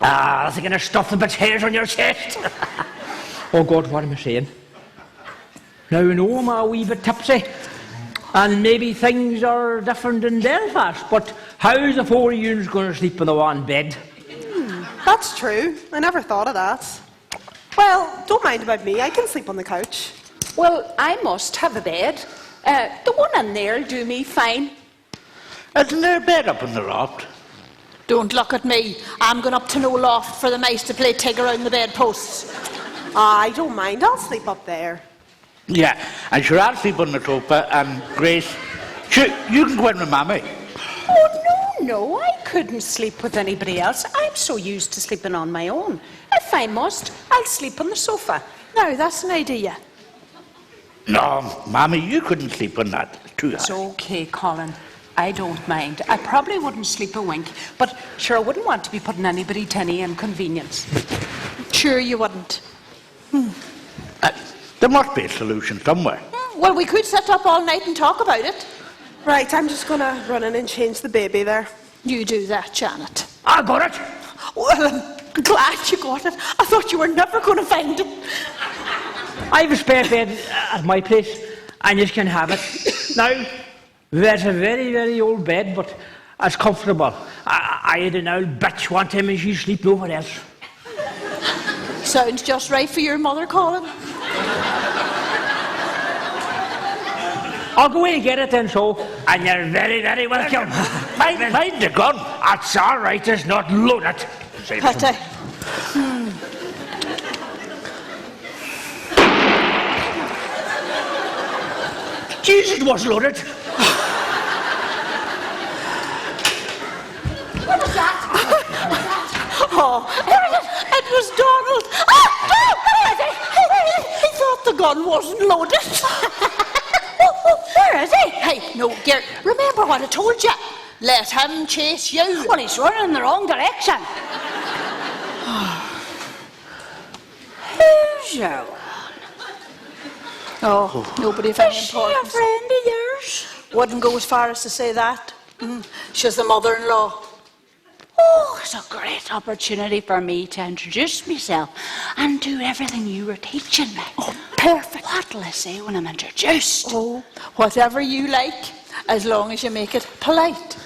That's the kind of stuff that puts hairs on your chest. Oh God, what am I saying? Now, I know I'm a wee bit tipsy, and maybe things are different in Belfast, but how's the four of you going to sleep in the one bed? That's true. I never thought of that. Well, don't mind about me. I can sleep on the couch. Well, I must have a bed. The one in there'll do me fine. Isn't there a bed up in the loft? Don't look at me. I'm going up to no loft for the mice to play tig around the bedposts. I don't mind. I'll sleep up there. Yeah, and sure, I'll sleep on the sofa, and Grace, sure, you can go in with Mommy. Oh, no, I couldn't sleep with anybody else. I'm so used to sleeping on my own. If I must, I'll sleep on the sofa. Now, that's an idea. No, Mommy, you couldn't sleep on that. It's too It's high. okay, Colin. I don't mind. I probably wouldn't sleep a wink, but sure, I wouldn't want to be putting anybody to any inconvenience. Sure you wouldn't. There must be a solution somewhere. Well, we could sit up all night and talk about it. Right, I'm just going to run in and change the baby there. You do that, Janet. I got it. Well, I'm glad you got it. I thought you were never going to find it. I have a spare bed at my place, and you can have it. Now, that's a very, very old bed, but it's comfortable. I had an old bitch one time and she's sleeping over else. Sounds just right for your mother, Colin. I'll go in and get it then, so. And you're very, very welcome. Mind the gun. That's all right, it's not loaded. Ratha. Jesus, it was loaded. What was that? Oh, it was Donald. He thought the gun wasn't loaded. Where is he? Hey, no, Gert, remember what I told you? Let him chase you. Well, he's running in the wrong direction. Who's your Oh, nobody of any Is she a importance. friend of yours? Wouldn't go as far as to say that. She's the mother-in-law. Oh, it's a great opportunity for me to introduce myself and do everything you were teaching me. Oh, perfect. What'll I say when I'm introduced? Oh, whatever you like, as long as you make it polite.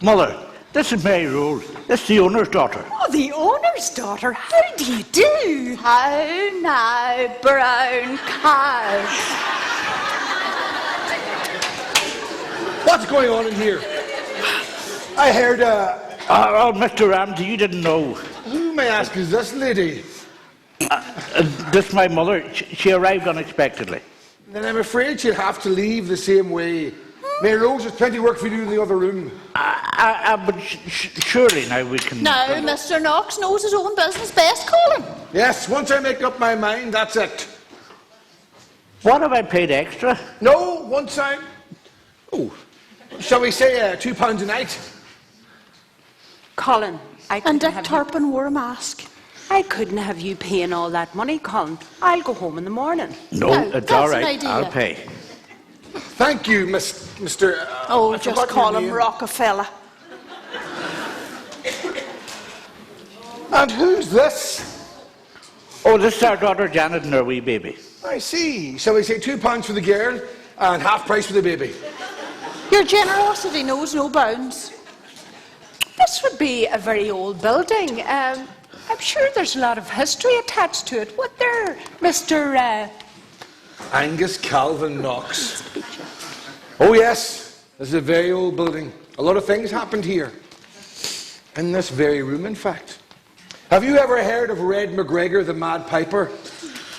Mother, this is Mary Rose. This is the owner's daughter. Oh, the owner's daughter. How do you do? How now, brown cow? What's going on in here? I heard, Oh, Mr. Ramsey, you didn't know. who may I ask is this lady? This is my mother. She arrived unexpectedly. Then I'm afraid she'll have to leave the same way. Mary Rose, there's plenty of work for you in the other room. But surely now we can... Now, Mr. Knox knows his own business best, call him. Yes, once I make up my mind, that's it. What have I paid extra? No, once I'm... Oh, shall we say £2 a night? Colin, I And couldn't, Dick have Turpin wore a mask. I couldn't have you paying all that money, Colin. I'll go home in the morning. No, No, it's that's all an right. idea. I'll pay. Thank you, Mr... Oh, I've just forgotten call your him name. Rockefeller. And who's this? Oh, this is our daughter Janet and her wee baby. I see. Shall we say £2 for the girl and half price for the baby? Your generosity knows no bounds. This would be a very old building. I'm sure there's a lot of history attached to it. What there, Mr. Angus Calvin Knox. Oh yes, this is a very old building. A lot of things happened here. In this very room, in fact. Have you ever heard of Red McGregor, the Mad Piper?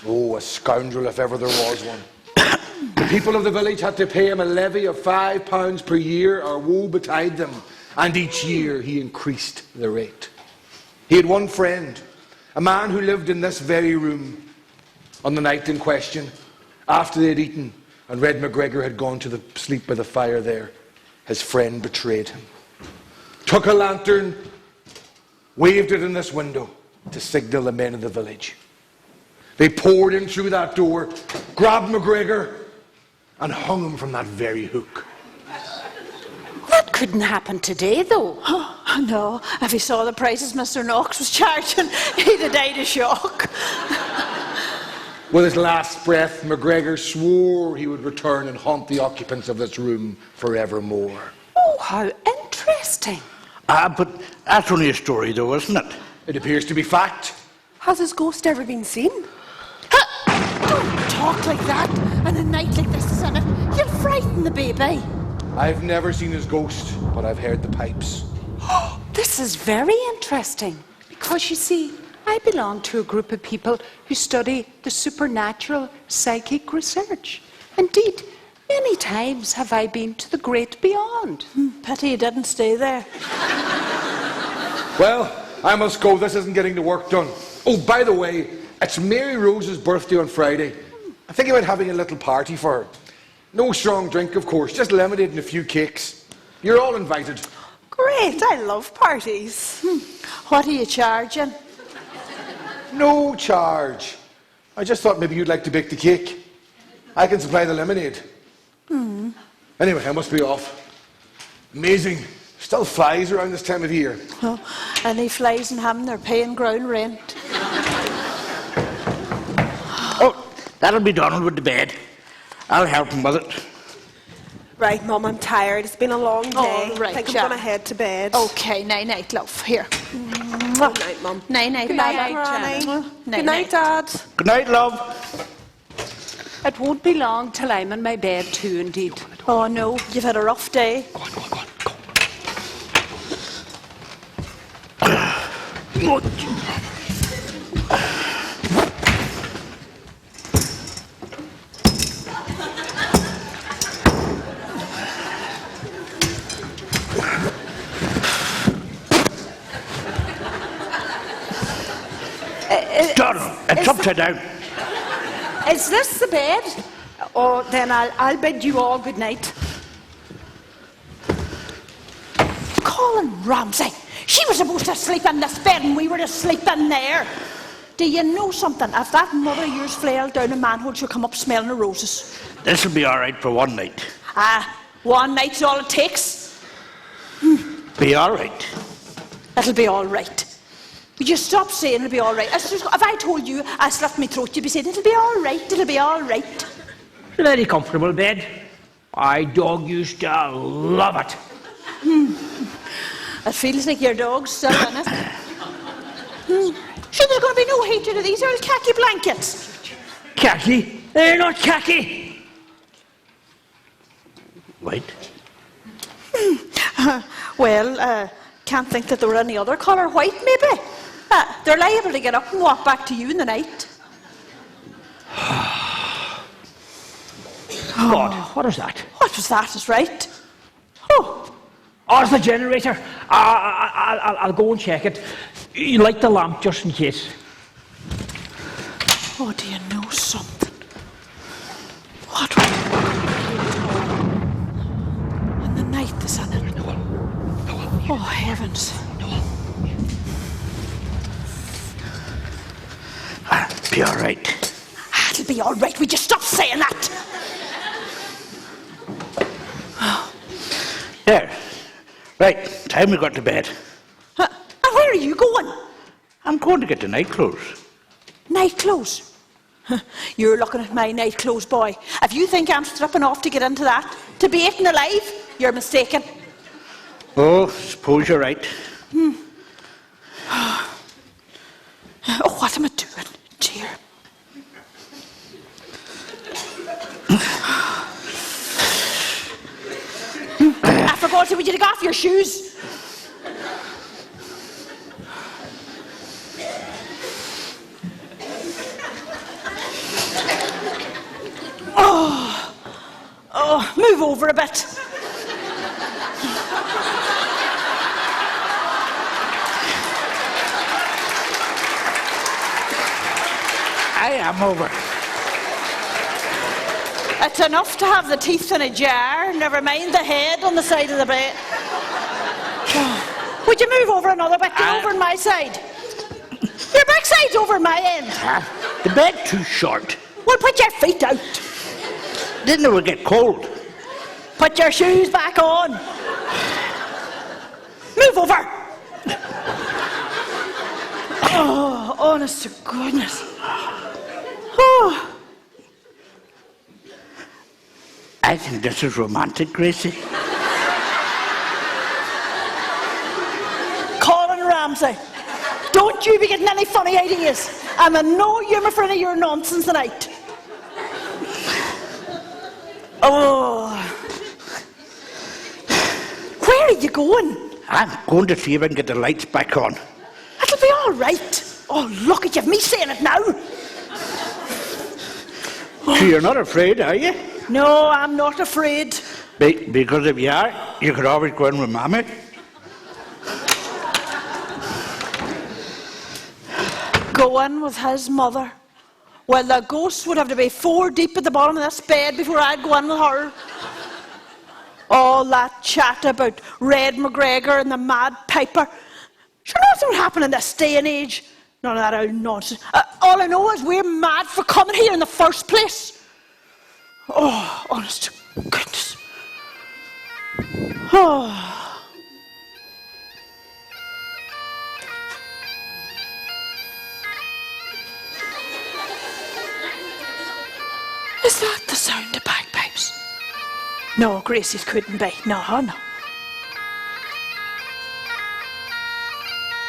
Oh, a scoundrel if ever there was one. The people of the village had to pay him a levy of £5 per year or woe betide them. And each year he increased the rate. He had one friend, a man who lived in this very room on the night in question. After they had eaten and Red McGregor had gone to sleep by the fire there, his friend betrayed him. Took a lantern, waved it in this window to signal the men of the village. They poured in through that door, grabbed McGregor and hung him from that very hook. That couldn't happen today, though. Oh, no, if he saw the prices Mr. Knox was charging, he'd have died of shock. With his last breath, McGregor swore he would return and haunt the occupants of this room forevermore. Oh, how interesting. But that's only a story though, isn't it? It appears to be fact. Has his ghost ever been seen? Don't talk like that on a night like this, son. You'll frighten the baby. I've never seen his ghost, but I've heard the pipes. This is very interesting because you see, I belong to a group of people who study the supernatural psychic research. Indeed, many times have I been to the great beyond. Pity you didn't stay there. Well, I must go. This isn't getting the work done. Oh, by the way, it's Mary Rose's birthday on Friday. I'm thinking about having a little party for her. No strong drink, of course, just lemonade and a few cakes. You're all invited. Great, I love parties. What are you charging? No charge. I just thought maybe you'd like to bake the cake. I can supply the lemonade. Anyway, I must be off. Amazing. Still flies around this time of year. Oh, any flies in Ham, they're paying ground rent. Oh, that'll be Donald with the bed. I'll help him with it. Right, Mum, I'm tired. It's been a long day. Oh, right, I think I'm Jack. going to head to bed. Okay, night-night, love. Here. Good night, Mum. Night-night, Good night, Bye-bye, Granny. Janet. Good night, Dad. Good night, love. It won't be long till I'm in my bed too, indeed. Oh no, you've had a rough day. Go on, go on, go on. Go. Done. It's upside down. Is this the bed? Oh, then I'll bid you all good night. Colin Ramsay, she was supposed to sleep in this bed and we were to sleep in there. Do you know something? If that mother of yours flailed down a manhole, she'll come up smelling of roses. This'll be all right for one night. One night's all it takes. Be all right. It'll be all right. Would you stop saying it'll be all right? If I told you I slit my throat, you'd be saying it'll be all right, it'll be all right. Very comfortable bed. My dog used to love it. It feels like your dog's still in it. Sure, there's going to be no heat to these old khaki blankets. Khaki? They're not khaki. Wait. Can't think that they were any other colour. White, maybe? They're liable to get up and walk back to you in the night. God, what is that? What was that? Is right. Oh, it's the generator. I'll go and check it. You light the lamp just in case. oh, do you know something? What? In the night, the sun. Oh, heavens. Be all right. It'll be all right. Would you stop saying that? There. Right, time we got to bed. And where are you going? I'm going to get the night clothes. Night clothes? You're looking at my night clothes, boy. If you think I'm stripping off to get into that, to be eaten alive, you're mistaken. Oh, suppose you're right. Oh, what am I doing? Dear. I forgot to, would you take off your shoes? Oh, move over a bit. I am over. It's enough to have the teeth in a jar, never mind the head on the side of the bed. Would you move over another bit? Get over on my side. Your backside's over my end. The bed too short. Well, put your feet out. Didn't it would get cold? Put your shoes back on. Move over. Oh, honest to goodness. Oh. I think this is romantic, Gracie. Colin Ramsay, don't you be getting any funny ideas. I'm in no humour for any of your nonsense tonight. Oh. Where are you going? I'm going to see if I can get the lights back on. It'll be all right. Oh, look at you, me saying it now. So you're not afraid, are you? No, I'm not afraid. Because if you are, you could always go in with Mammy. Go in with his mother. Well, the ghost would have to be 4 deep at the bottom of this bed before I'd go in with her. All that chat about Red McGregor and the Mad Piper. Sure, nothing would happen in this day and age. None of that old nonsense. All I know is we're mad for coming here in the first place. Oh, honest to goodness. Oh. Is that the sound of bagpipes? No, Gracie's couldn't be. No, no.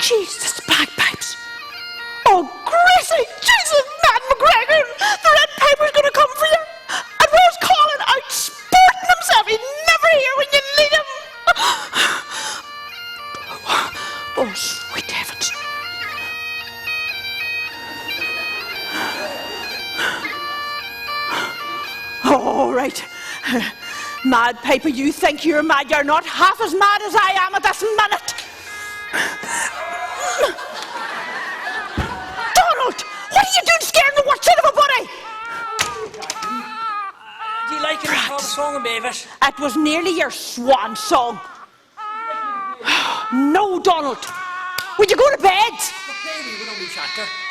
Jesus, bagpipes. Oh, Gracie! Jesus, Mad McGregor! The Red Piper's gonna come for you! All right. Mad Piper, you think you're mad. You're not half as mad as I am at this minute. Donald! What are you doing scaring the what's out of a body? Do you like it for the song of Mavis? It was nearly your swan song. No, Donald. Would you go to bed?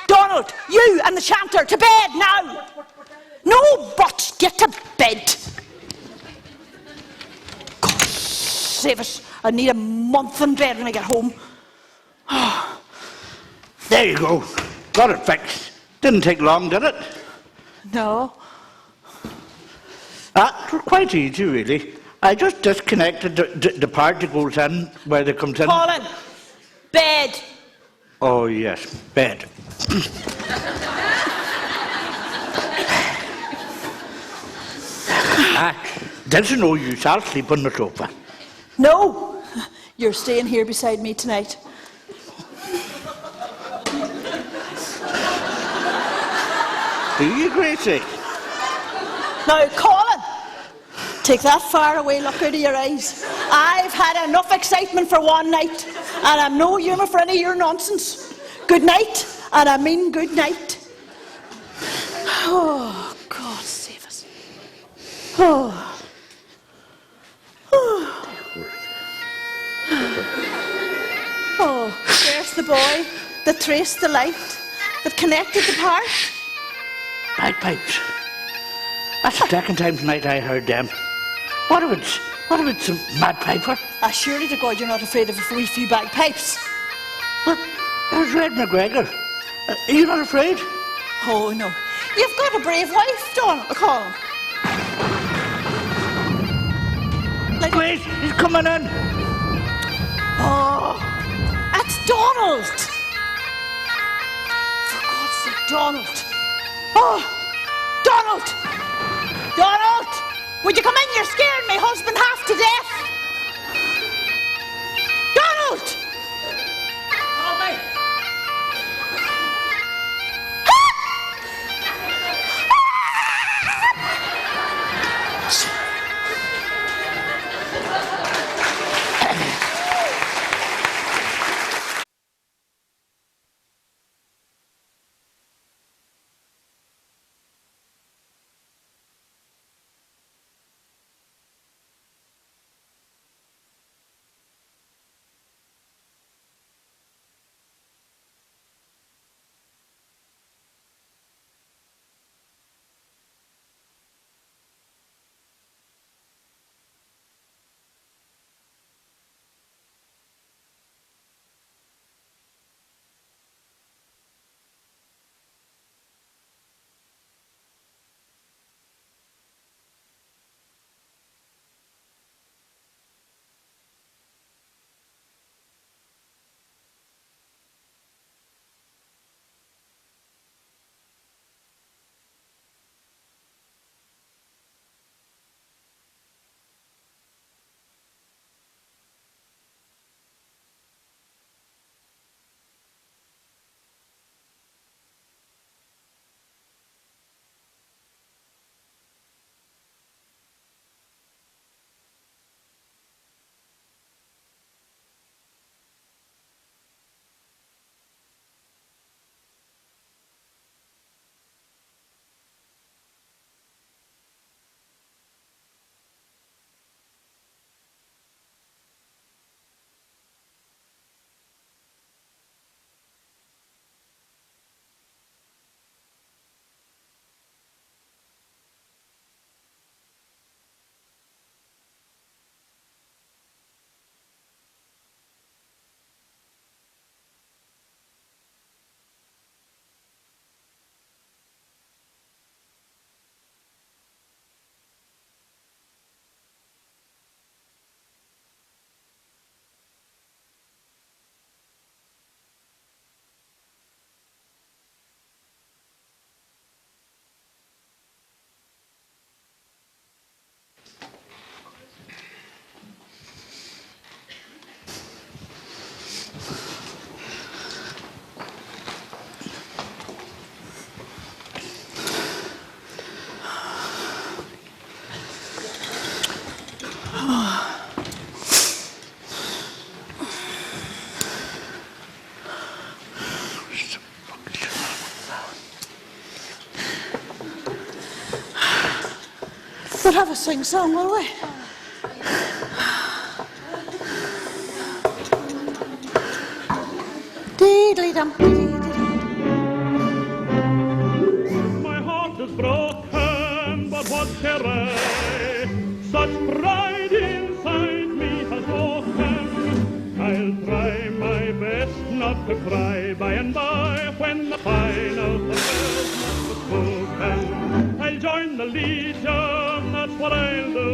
Donald, you and the chanter, to bed now. No buts, get to bed. God save us. I need a month in bed when I get home. There you go. Got it fixed. Didn't take long, did it? No. It was quite easy, really. I just disconnected the part that goes in, where it comes in. Colin, bed. Oh, yes, bed. There's no use. I'll sleep on the sofa. No, you're staying here beside me tonight. Do you, Gracie? Now, Colin, take that far away look out of your eyes. I've had enough excitement for one night, and I'm no humour for any of your nonsense. Good night, and I mean good night. Oh, God save us. Oh. Oh, there's the boy that traced the light, that connected the part. Bagpipes. That's the second time tonight I heard them. What if it's a mad piper? Surely to God you're not afraid of a wee few bagpipes. But there's Red McGregor. Are you not afraid? Oh, no. You've got a brave wife, Colin. Like, Wait, he's coming in. oh, that's Donald. For God's sake, Donald. Oh, Donald. Donald, would you come in? You're scaring my husband half to death. Donald. We'll have a sing-song, will we? Deedly-dum. My heart is broken, but what shall I? Such pride inside me has woken. I'll try my best not to cry by and by when the final farewell is spoken. I'll join the Legion, that's what I'll do.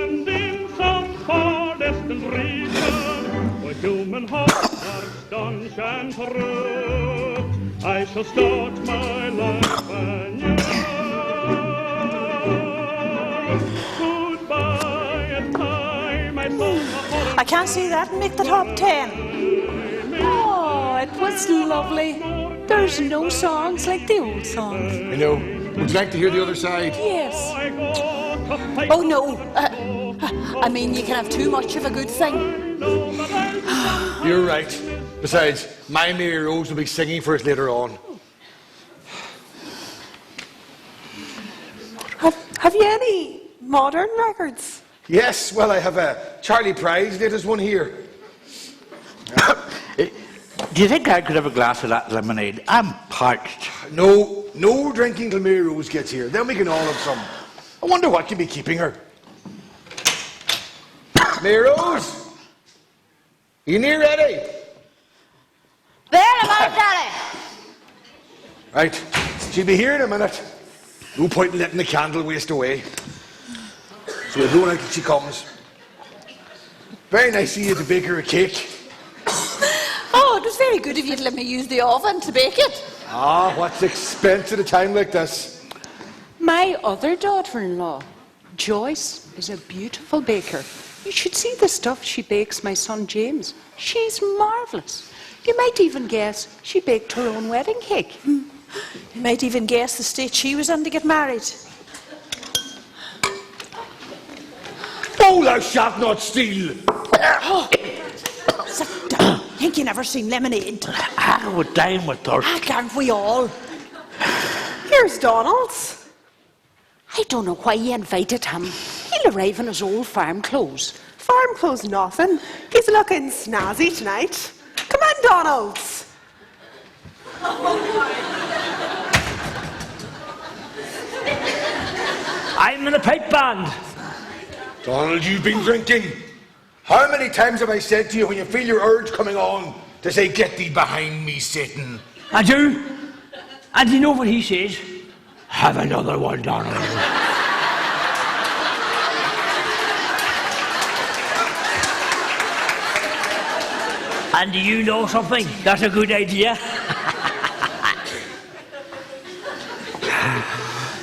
And in some far distant region, where human hearts are staunch and true, I shall start my life anew. Goodbye, it's time I saw I can't see that make the top 10. Oh, it was lovely. There's no songs like the old songs. I know. Would you like to hear the other side? Yes. Oh no, I mean you can have too much of a good thing. You're right. Besides, my Mary Rose will be singing for us later on. Have you any modern records? Yes, well, I have a Charlie Pride's latest one here. Do you think I could have a glass of that lemonade? I'm parched. No drinking till Mary Rose gets here. Then we can all have some. I wonder what can be keeping her. Mary Rose? You near ready? There am I, Daddy. Right. She'll be here in a minute. No point in letting the candle waste away. So we'll blow out till she comes. Very nice of you to bake her a cake. Oh, it was very good of you to let me use the oven to bake it. Ah, what's expense at a time like this? My other daughter-in-law, Joyce, is a beautiful baker. You should see the stuff she bakes my son James. She's marvellous. You might even guess she baked her own wedding cake. You might even guess the state she was in to get married. Oh, thou shalt not steal! Sit down. Think you never seen lemonade? I would die with thirst. Can't we all? Here's Donald's. I don't know why you invited him. He'll arrive in his old farm clothes. Farm clothes nothing. He's looking snazzy tonight. Come on, Donald's. I'm in a pipe band. Donald, you've been drinking. How many times have I said to you when you feel your urge coming on to say, get thee behind me, Satan? I do. And you know what he says? Have another one, Donald. And do you know something? That's a good idea.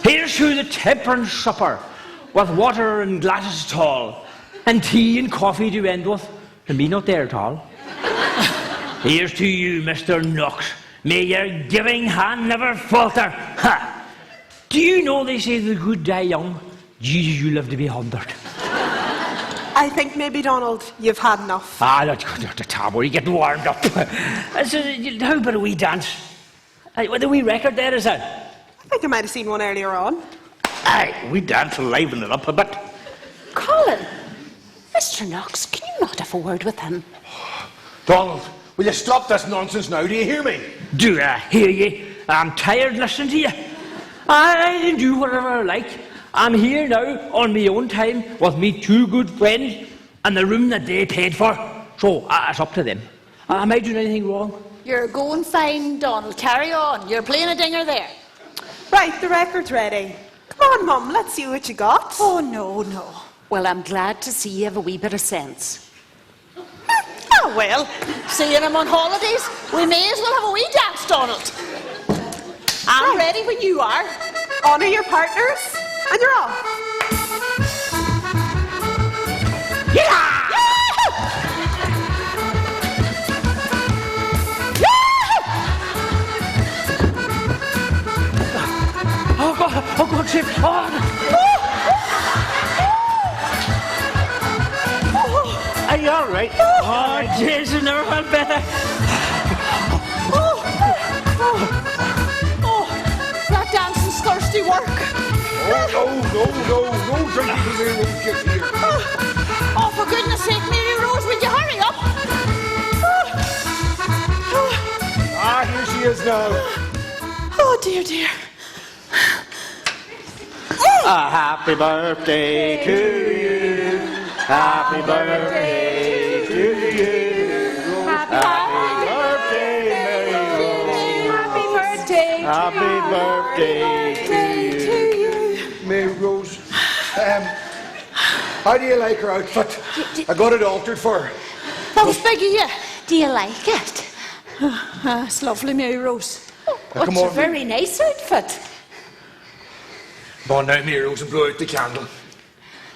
Here's to the temperance supper, with water and glasses tall, and tea and coffee to end with, and me not there at all. Here's to you, Mr. Knox. May your giving hand never falter. Ha! Do you know they say the good die young? Jesus, you live to be 100. I think maybe, Donald, you've had enough. That's the time where you get warmed up. So, how about a wee dance? What a wee record there, is it? I think I might have seen one earlier on. Aye, we dance and liven it up a bit. Colin, Mr. Knox, can you not have a word with him? Donald, will you stop this nonsense now? Do you hear me? Do I hear you? I'm tired listening to you. I can do whatever I like. I'm here now on my own time with me two good friends and the room that they paid for. So it's up to them. Am I doing anything wrong? You're going fine, Donald. Carry on. You're playing a dinger there. Right, the record's ready. Come on, Mum, let's see what you got. Oh, no, no. Well, I'm glad to see you have a wee bit of sense. Oh, well, seeing him on holidays, we may as well have a wee dance, Donald. I'm ready when you are. Honour your partners, and you're off. Oh, God, Chip. Are you all right? Oh, Jesus, never felt better. Oh, that dancing's thirsty work. No drinking till Mary Rose gets here. Oh, for goodness sake, Mary Rose, will you hurry up? Here she is now. Oh, dear, dear. A happy birthday to you. Happy birthday to you. Happy birthday, Mary Rose. Happy birthday. Happy birthday to you. Mary Rose. How do you like her outfit? I got it altered for her. That was big of you. Do you like it? It's lovely, Mary Rose. Now, come It's a on. very nice outfit. Come on now, Mary Rose, and blow out the candle.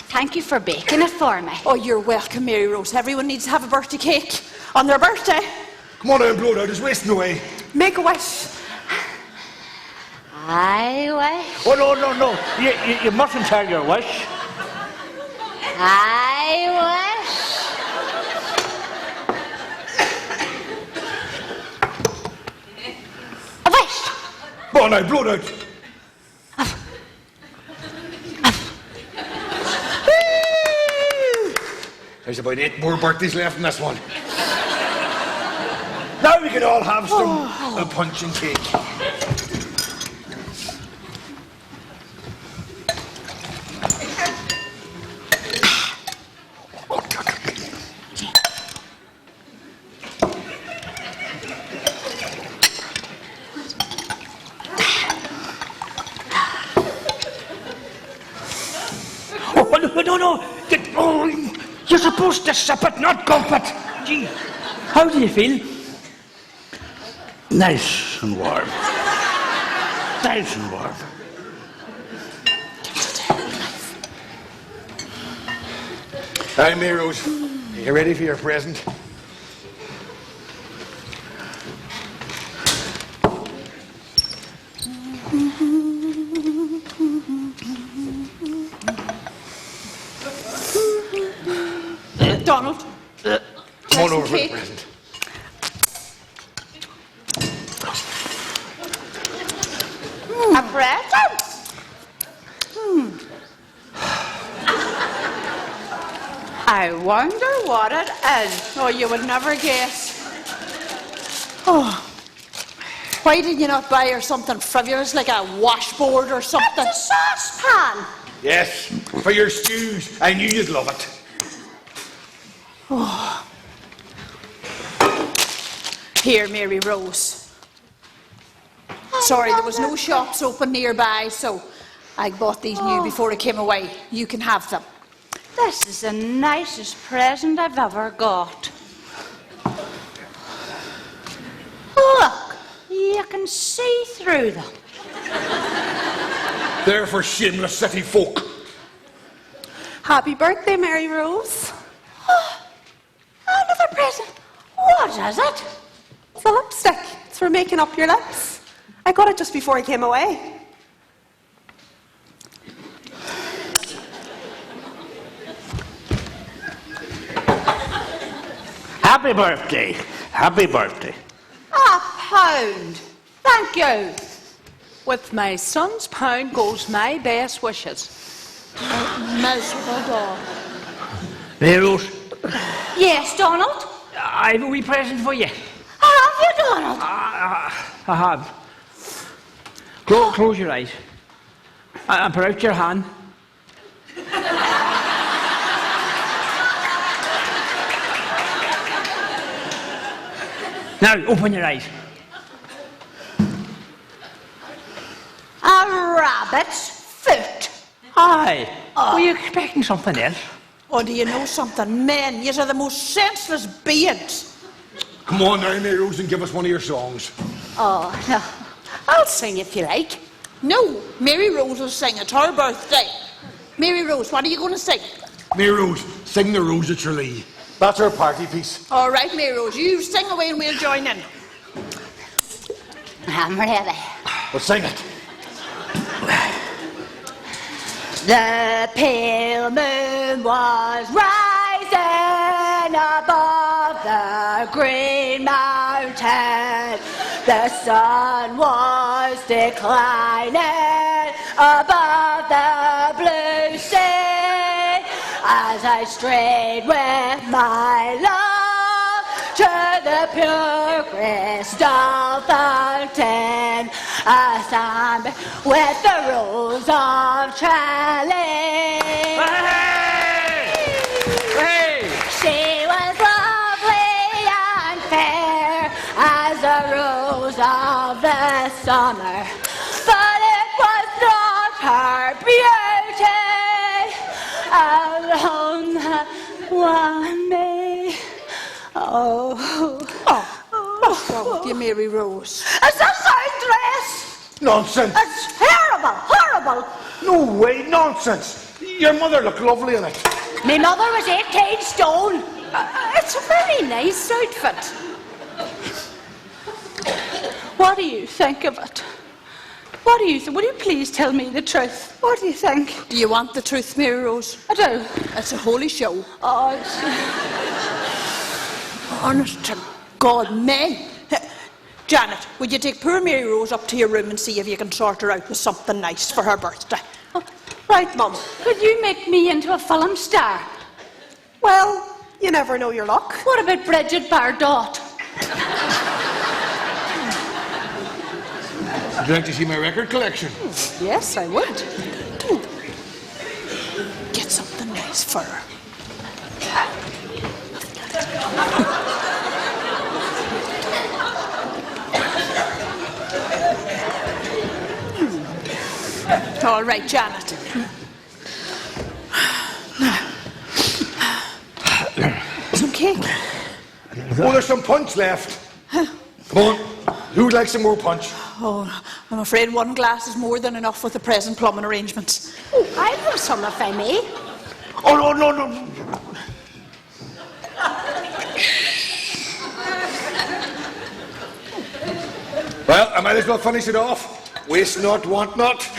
Thank you for baking it for me. Oh, you're welcome, Mary Rose. Everyone needs to have a birthday cake on their birthday. Come on now and blow it out. It's wasting away. Make a wish. I wish, Oh, no. You mustn't tell your wish. I wish. A wish. Come on now, blow it out. There's about 8 more birthdays left in this one. Now we can all have some punch and cake. Oh, no. You're supposed to sip it, not gulp it. Gee, how do you feel? Nice and warm. Nice and warm. Hi, Mary Rose. Are you ready for your present? Donald. Come on over for the cake. present. A present? I wonder what it is. Oh, you would never guess. Oh. Why did you not buy her something frivolous like a washboard or something? It's a saucepan. Yes, for your stews. I knew you'd love it. Here, Mary Rose. Sorry, there was no shops open nearby, so I bought these new before I came away. You can have them. This is the nicest present I've ever got. Look, you can see through them. They're for shameless city folk. Happy birthday, Mary Rose. Another present. What is it? It's a lipstick. It's for making up your lips. I got it just before I came away. Happy birthday. Happy birthday. £1. Thank you. With my son's pound goes my best wishes. Miserable dog. Mary Rose, Yes, Donald? I've a wee present for you. Have you, Donald? I have. Close your eyes. And put out your hand. Now, open your eyes. A rabbit's foot. Hi. Were you expecting something else? Oh, do you know something? Men, yous are the most senseless beings. Come on now, Mary Rose, and give us one of your songs. Oh, no. I'll sing if you like. No, Mary Rose will sing. It's her birthday. Mary Rose, what are you going to sing? Mary Rose, sing the Rose at Tralee. That's our party piece. All right, Mary Rose, you sing away and we'll join in. I'm ready. Well, sing it. The pale moon was rising above the green mountain. The sun was declining above the blue sea, as I strayed with my love to the pure crystal fountain, I stand with the rose of trellis. She was lovely and fair as a rose of the summer, but it was not her beauty alone that won me. What's wrong with you, Mary Rose? It's a side dress! Nonsense. It's horrible, horrible! No way, nonsense. Your mother looked lovely in it. My mother was 18 stone. It's a very nice outfit. What do you think of it? What do you think? Will you please tell me the truth? What do you think? Do you want the truth, Mary Rose? I do. It's a holy show. Oh, Honest to God, men. Janet, would you take poor Mary Rose up to your room and see if you can sort her out with something nice for her birthday? right, Mum. Could you make me into a film star? Well, you never know your luck. What about Bridget Bardot? Would you like to see my record collection? Yes, I would. Do. Get something nice for her. All right, Janet. Some cake. Oh, there's some punch left. Come on. Who'd like some more punch? Oh, I'm afraid one glass is more than enough with the present plumbing arrangements. Oh, I'll have some if I may. Oh, no. Well, I might as well finish it off. Waste not, want not.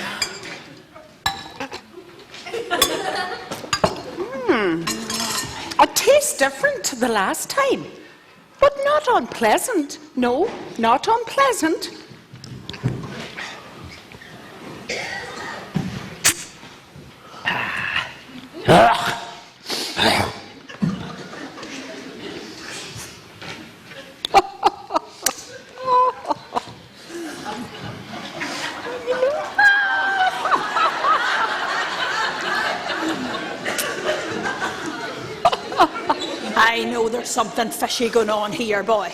It tastes different to the last time, but not unpleasant. No, not unpleasant. I know there's something fishy going on here, boy.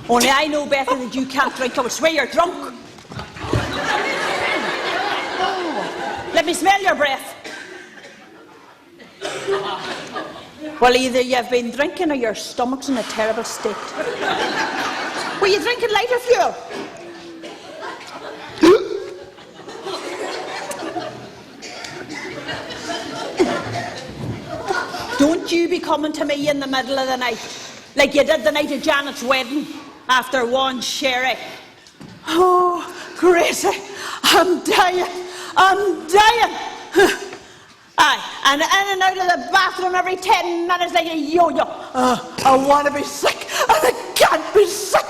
Only I know better that you can't drink. I would swear you're drunk. Let me smell your breath. Well, either you've been drinking or your stomach's in a terrible state. Were you drinking lighter fuel? Don't you be coming to me in the middle of the night, like you did the night of Janet's wedding, after one sherry. Oh, Gracie, I'm dying. Aye, and in and out of the bathroom every 10 minutes like a yo-yo. I want to be sick, and I can't be sick.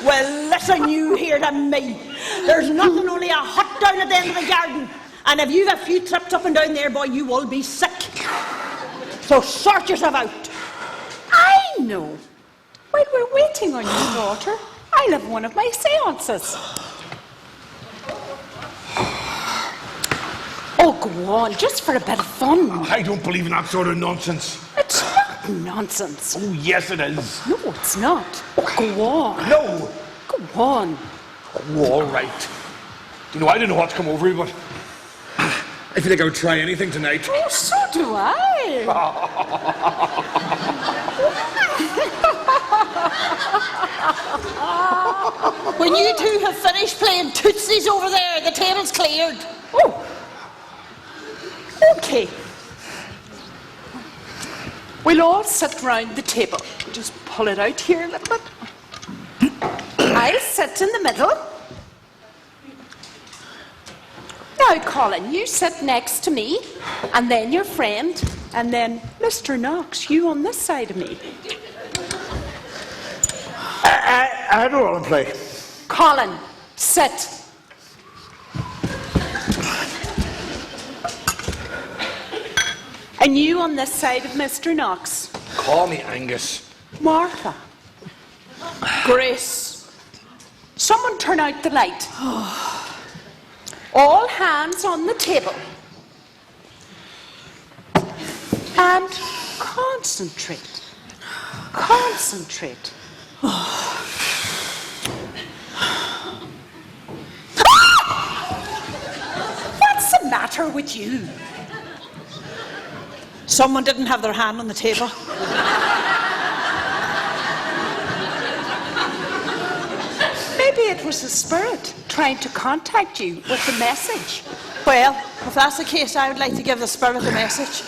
Well, listen, you here to me. There's nothing only a hut down at the end of the garden. And if you've a few trips up and down there, boy, you will be sick. So sort yourself out. I know. While we're waiting on your daughter, I'll have one of my seances. Oh, go on, just for a bit of fun. I don't believe in that sort of nonsense. It's not nonsense. Oh, yes, it is. No, it's not. Go on. No. Go on. Oh, all right. You know, I don't know what's come over you, but I feel like I would try anything tonight. Oh, so do I. When you two have finished playing Tootsies over there, the table's cleared. Oh. Okay. We'll all sit round the table. Just pull it out here a little bit. I'll sit in the middle. Now, Colin, you sit next to me, and then your friend, and then Mr. Knox, you on this side of me. I don't want to play. Colin, sit. And you on this side of Mr. Knox. Call me Angus. Martha. Grace. Someone turn out the light. All hands on the table. And concentrate. Concentrate. What's the matter with you? Someone didn't have their hand on the table. Maybe it was a spirit trying to contact you with a message. Well, if that's the case, I would like to give the spirit a message.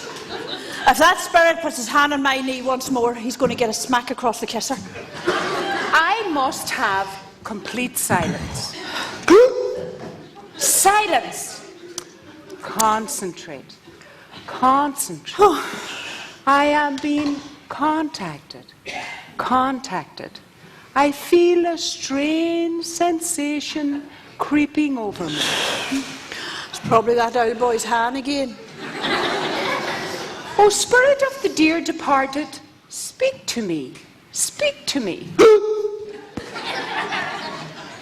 If that spirit puts his hand on my knee once more, he's going to get a smack across the kisser. I must have complete silence. Silence. Concentrate. Concentrate. I am being contacted. Contacted. I feel a strange sensation creeping over me. It's probably that old boy's hand again. O Spirit of the dear departed, speak to me. Speak to me.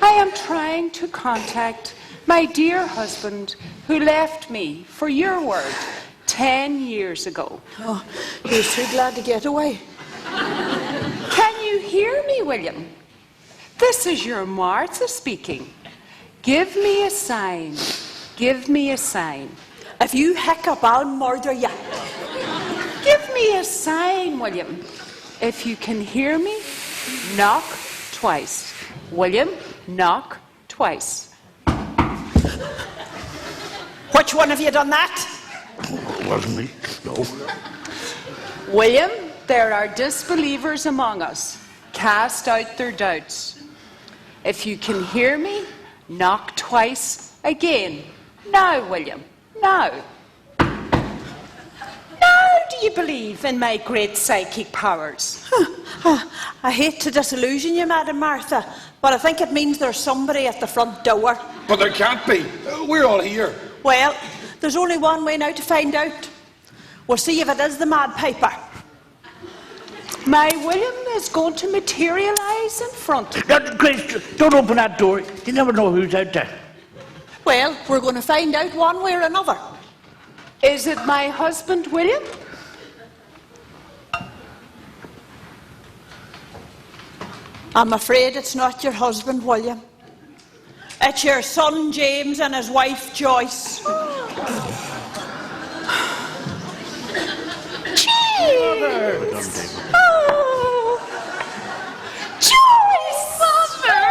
I am trying to contact my dear husband who left me for your word 10 years ago. Oh, he was too glad to get away. Can you hear me, William? This is your Martha speaking. Give me a sign. Give me a sign. If you hiccup, I'll murder you. Give me a sign, William. If you can hear me, knock twice. William, knock twice. Which one have you done that? It wasn't me. No. William, there are disbelievers among us. Cast out their doubts. If you can hear me, knock twice again. Now, William, now. Now do you believe in my great psychic powers? I hate to disillusion you, Madam Martha, but I think it means there's somebody at the front door. But there can't be. We're all here. Well, there's only one way now to find out. We'll see if it is the Mad Piper. My William is going to materialise in front of me. Grace, don't open that door. You never know who's out there. Well, we're going to find out one way or another. Is it my husband, William? I'm afraid it's not your husband, William. It's your son, James, and his wife, Joyce. James! Oh! Joyce! Mother!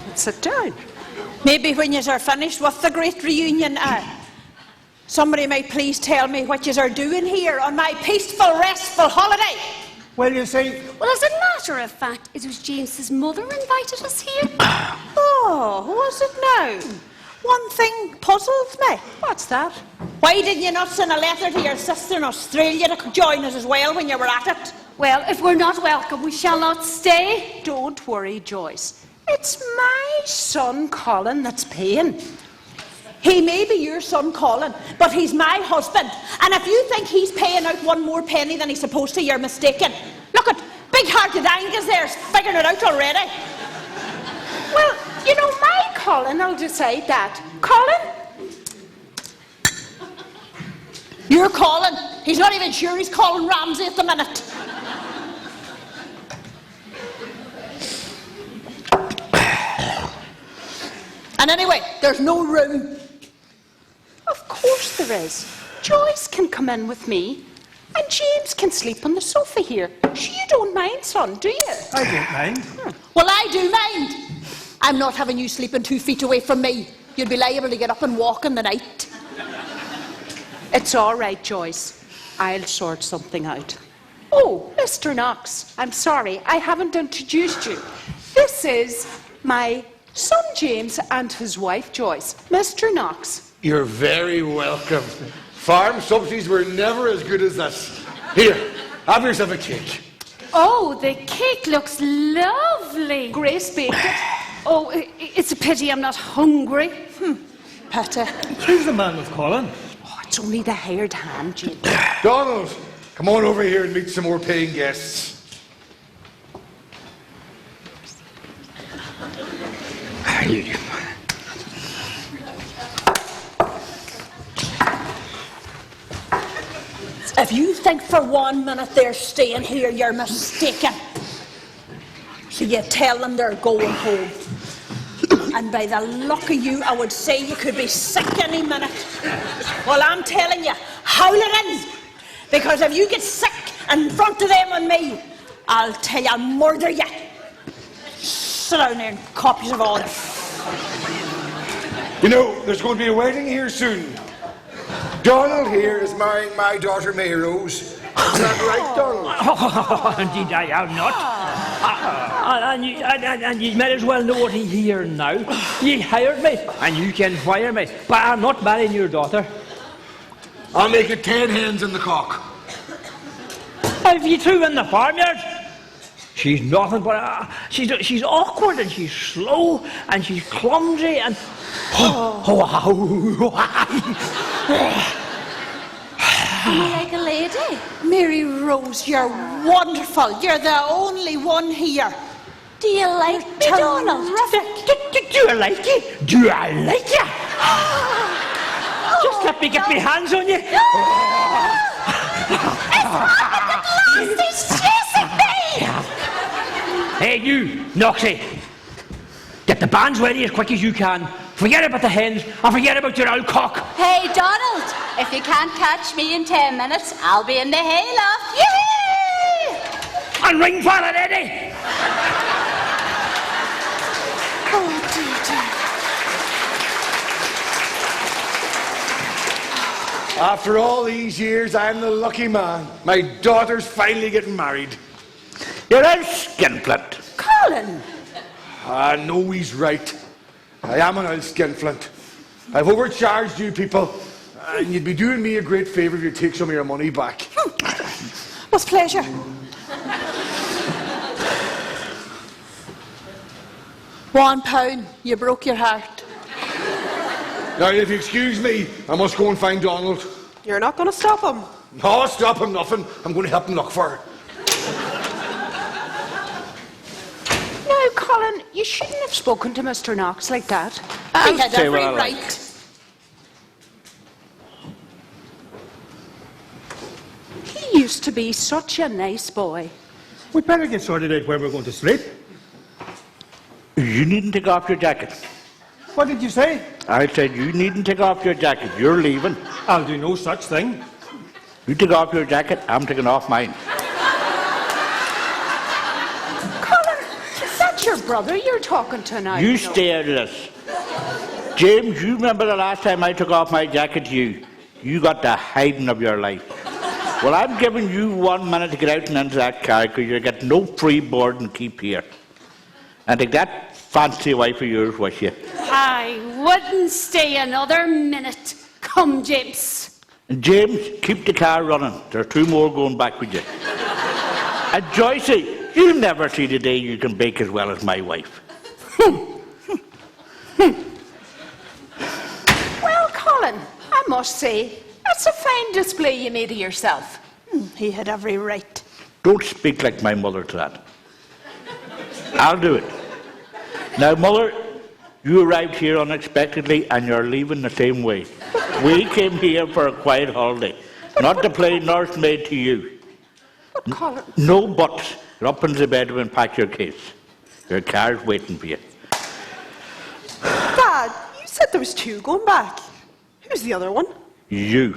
Let's sit down. Maybe when you are finished with the great reunion, somebody might please tell me what you are doing here on my peaceful, restful holiday. Well, you see, Well, as a matter of fact, it was James's mother invited us here. Oh, was it now? One thing puzzles me. What's that? Why didn't you not send a letter to your sister in Australia to join us as well when you were at it? Well, if we're not welcome, we shall not stay. Don't worry, Joyce. It's my son, Colin, that's paying. He may be your son, Colin, but he's my husband. And if you think he's paying out one more penny than he's supposed to, you're mistaken. Look at big-hearted Angus there's figuring it out already. Well, you know, my Colin will decide that. Colin? You're Colin. He's not even sure he's Colin Ramsay at the minute. And anyway, there's no room. Of course there is. Joyce can come in with me, and James can sleep on the sofa here. You don't mind, son, do you? I don't mind. Well, I do mind. I'm not having you sleeping 2 feet away from me. You'll be liable to get up and walk in the night. It's all right, Joyce. I'll sort something out. Oh, Mr. Knox, I'm sorry, I haven't introduced you. This is my son James and his wife Joyce. Mr. Knox. You're very welcome. Farm subsidies were never as good as this. Here, have yourself a cake. Oh, the cake looks lovely. Grace baked it. Oh, it's a pity I'm not hungry. Pity. Who's the man with Colin? Oh, it's only the hired hand, James. Donald, come on over here and meet some more paying guests. If you think for 1 minute they're staying here, you're mistaken. So you tell them they're going home. And by the luck of you, I would say you could be sick any minute. Well, I'm telling you, howl it in. Because if you get sick in front of them and me, I'll tell you I'll murder you. Sit down there and copies of all. You know, there's going to be a wedding here soon. Donald here is marrying my daughter Mary Rose. Is that right, Donald? Oh, indeed I am not. And you might as well know what he here now. You hired me, and you can fire me, but I'm not marrying your daughter. I'll make it 10 hens in the cock. Have you two in the farmyard? She's nothing but she's awkward and she's slow and she's clumsy and Like a lady. Mary Rose, you're wonderful. You're the only one here. Do you like me, Donald? Do you like it? Do I like you? Just let me get my hands on you. He's chasing me! Hey, you, Noxie. Get the bands ready as quick as you can. Forget about the hens and forget about your old cock. Hey, Donald, if you can't catch me in 10 minutes, I'll be in the hayloft. Yee! And ring for it, Eddie. Oh, dear, dear. After all these years, I'm the lucky man. My daughter's finally getting married. You're a skinflint. Colin! I know he's right. I am an old skinflint. I've overcharged you people, and you'd be doing me a great favour if you take some of your money back. With pleasure. £1, you broke your heart. Now, if you excuse me, I must go and find Donald. You're not going to stop him. No, stop him nothing. I'm going to help him look for her. Now, Colin, you shouldn't have spoken to Mr. Knox like that. He had say what every I like. right. He used to be such a nice boy. We'd better get sorted out where we're going to sleep. You needn't take off your jacket. What did you say? I said you needn't take off your jacket. You're leaving. I'll do no such thing. You take off your jacket, I'm taking off mine. Colin, is that your brother you're talking to now? You stay out of this. James, you remember the last time I took off my jacket to you? You got the hiding of your life. Well, I'm giving you 1 minute to get out and into that car because you're getting no free board and keep here. And take that fancy wife of yours with you. I wouldn't stay another minute. Come, James. And James, keep the car running. There are 2 more going back with you. And Joycey, you'll never see the day you can bake as well as my wife. Well, Colin, I must say, that's a fine display you made of yourself. He had every right. Don't speak like my mother to that. I'll do it. Now, Mother, you arrived here unexpectedly and you're leaving the same way. We came here for a quiet holiday, not to play nursemaid to you. But Colin... No buts. Get up into the bedroom and pack your case. Your car's waiting for you. Dad, you said there was 2 going back. Who's the other one? You.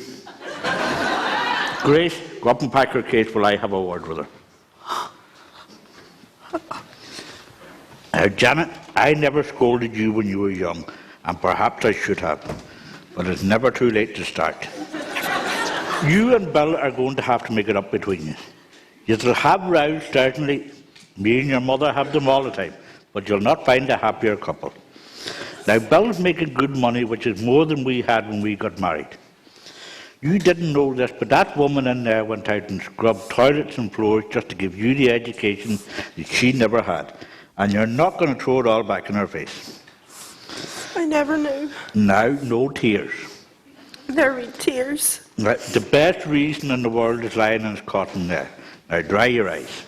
Grace, go up and pack her case while I have a word with her. Janet, I never scolded you when you were young, and perhaps I should have, but it's never too late to start. You and Bill are going to have to make it up between you. You'll have rows, certainly. Me and your mother have them all the time, but you'll not find a happier couple. Now, Bill's making good money, which is more than we had when we got married. You didn't know this, but that woman in there went out and scrubbed toilets and floors just to give you the education that she never had. And you're not going to throw it all back in her face. I never knew. Now, no tears. There be tears. Right, the best reason in the world is lying in his cotton there. Now, dry your eyes.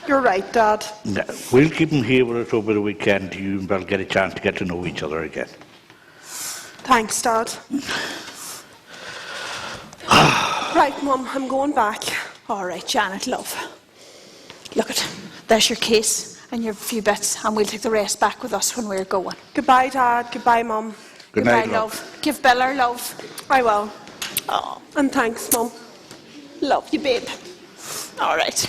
You're right, Dad. Now, we'll keep him here with us over the weekend till you and Bill get a chance to get to know each other again. Thanks, Dad. Right, Mum, I'm going back. All right, Janet, love. Look at, there's your case and your few bits, and we'll take the rest back with us when we're going. Goodbye, Dad. Goodbye, Mum. Good Goodbye, night, love. Give Bill our love. I will. Oh, And thanks, Mum. love you, babe. All right.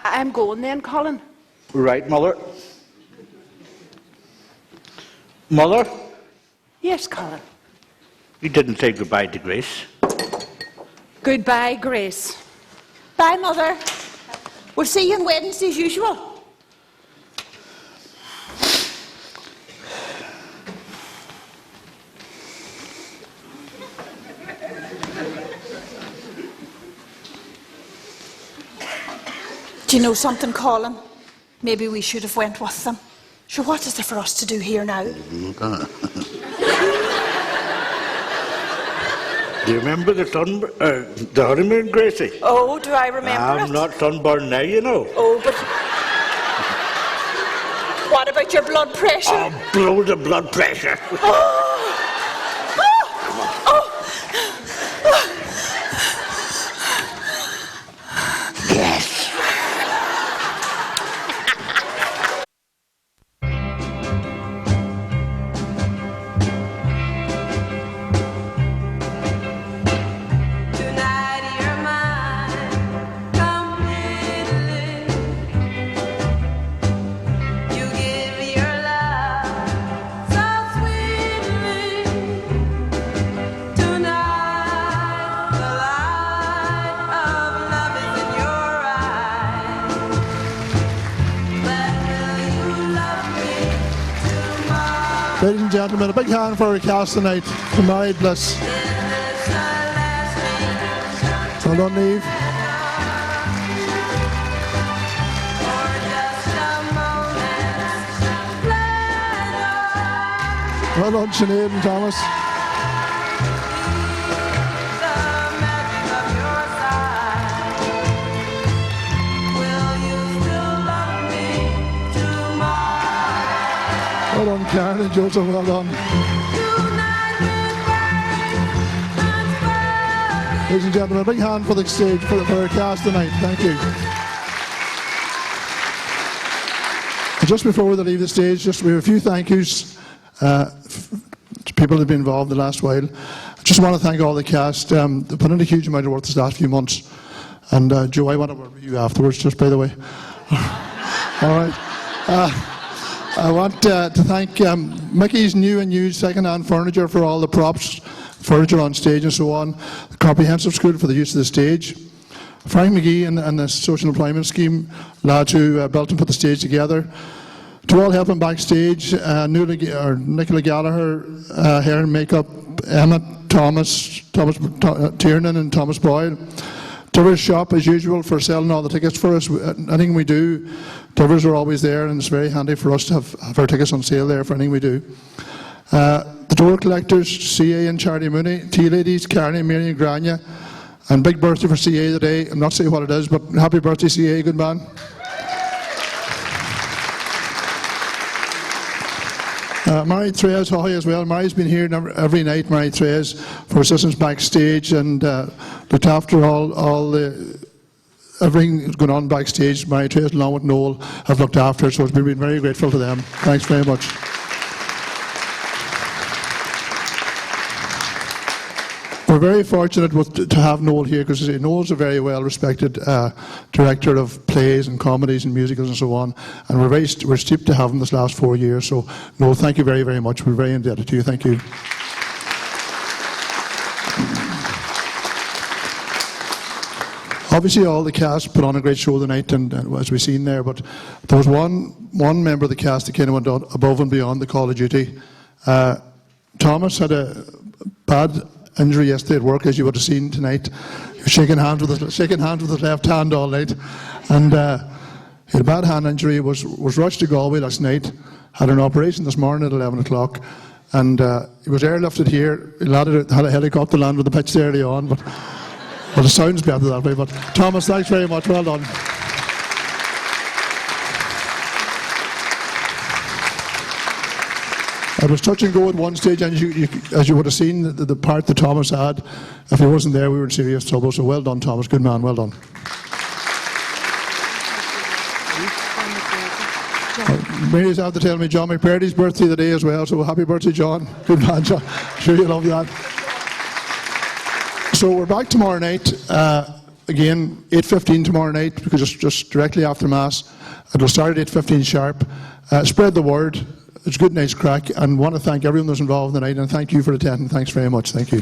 I'm going then, Colin. Right, Mother? Mother, Yes, Colin. you didn't say goodbye to Grace. Goodbye, Grace. Bye, Mother. We'll see you on Wednesday as usual. Do you know something, Colin? Maybe we should have went with them. Sure, what is there for us to do here now? Do you remember the honeymoon, Gracie? Oh, do I remember I'm it? not sunburned now, you know. Oh, but what about your blood pressure? Oh, blow the blood pressure. Yes. Tonight you're mine completely. You give me your love so sweetly. Tonight the light of love is in your eyes. But will you love me tomorrow? Ladies and gentlemen, a big hand for our cast tonight from Married Bliss. Is this the last Well done, Neve. or just a moment's pleasure? Well done, Sinead and Thomas. The magic of your side. Will you still love me tomorrow? Well done, Karen and Joseph. Well done. Tonight is Ladies and gentlemen, a big hand for the stage, for our cast tonight. Thank you. And just before we leave the stage, we have a few thank yous to people who have been involved the last while. I just want to thank all the cast. They put in a huge amount of work this last few months. And Joe, I want to work with you afterwards, just by the way. All right. I want to thank Mickey's new and used second-hand furniture for all the props, furniture on stage and so on. The Comprehensive School for the use of the stage. Frank McGee and the Social Employment Scheme, lads who built and put the stage together. To all helping backstage, Nicola Gallagher, hair and makeup, Emma, Thomas Tiernan and Thomas Boyle. Tivers shop, as usual, for selling all the tickets for us. Anything we do, Tivers are always there, and it's very handy for us to have our tickets on sale there for anything we do. The door collectors, CA and Charity Mooney, tea ladies, Karen and Mary and Grania, and big birthday for CA today. I'm not saying what it is, but happy birthday, CA, good man. Mary Therese Hoy as well. Mary's been here every night, Mary Therese, for assistance backstage and looked after all the everything that's going on backstage. Mary Therese, along with Noel, have looked after it, so we've been very grateful to them. Thanks very much. We're very fortunate to have Noel here because Noel's a very well-respected director of plays and comedies and musicals and so on, and we're steeped to have him this last 4 years. So, Noel, thank you very, very much. We're very indebted to you. Thank you. Obviously, all the cast put on a great show tonight, and as we've seen there, but there was one member of the cast that kind of went above and beyond the call of duty. Thomas had a bad injury yesterday at work, as you would have seen tonight. He was shaking hands with his left hand all night, and he had a bad hand injury. Was rushed to Galway last night. Had an operation this morning at 11 o'clock, and he was airlifted here. He had a helicopter land with the pitch early on, but it sounds better that way. But Thomas, thanks very much. Well done. It was touch and go at one stage, and as you would have seen, the part that Thomas had, if he wasn't there, we were in serious trouble. So well done, Thomas. Good man. Well done. Mary's have to tell me John McPurdy's birthday today as well, so happy birthday, John. Good man, John. Sure you love that. So we're back tomorrow night, again, 8:15 tomorrow night, because it's just directly after Mass. It'll start at 8:15 sharp. Spread the word. It's a good night's crack, and want to thank everyone that's involved tonight, and thank you for attending. Thanks very much. Thank you.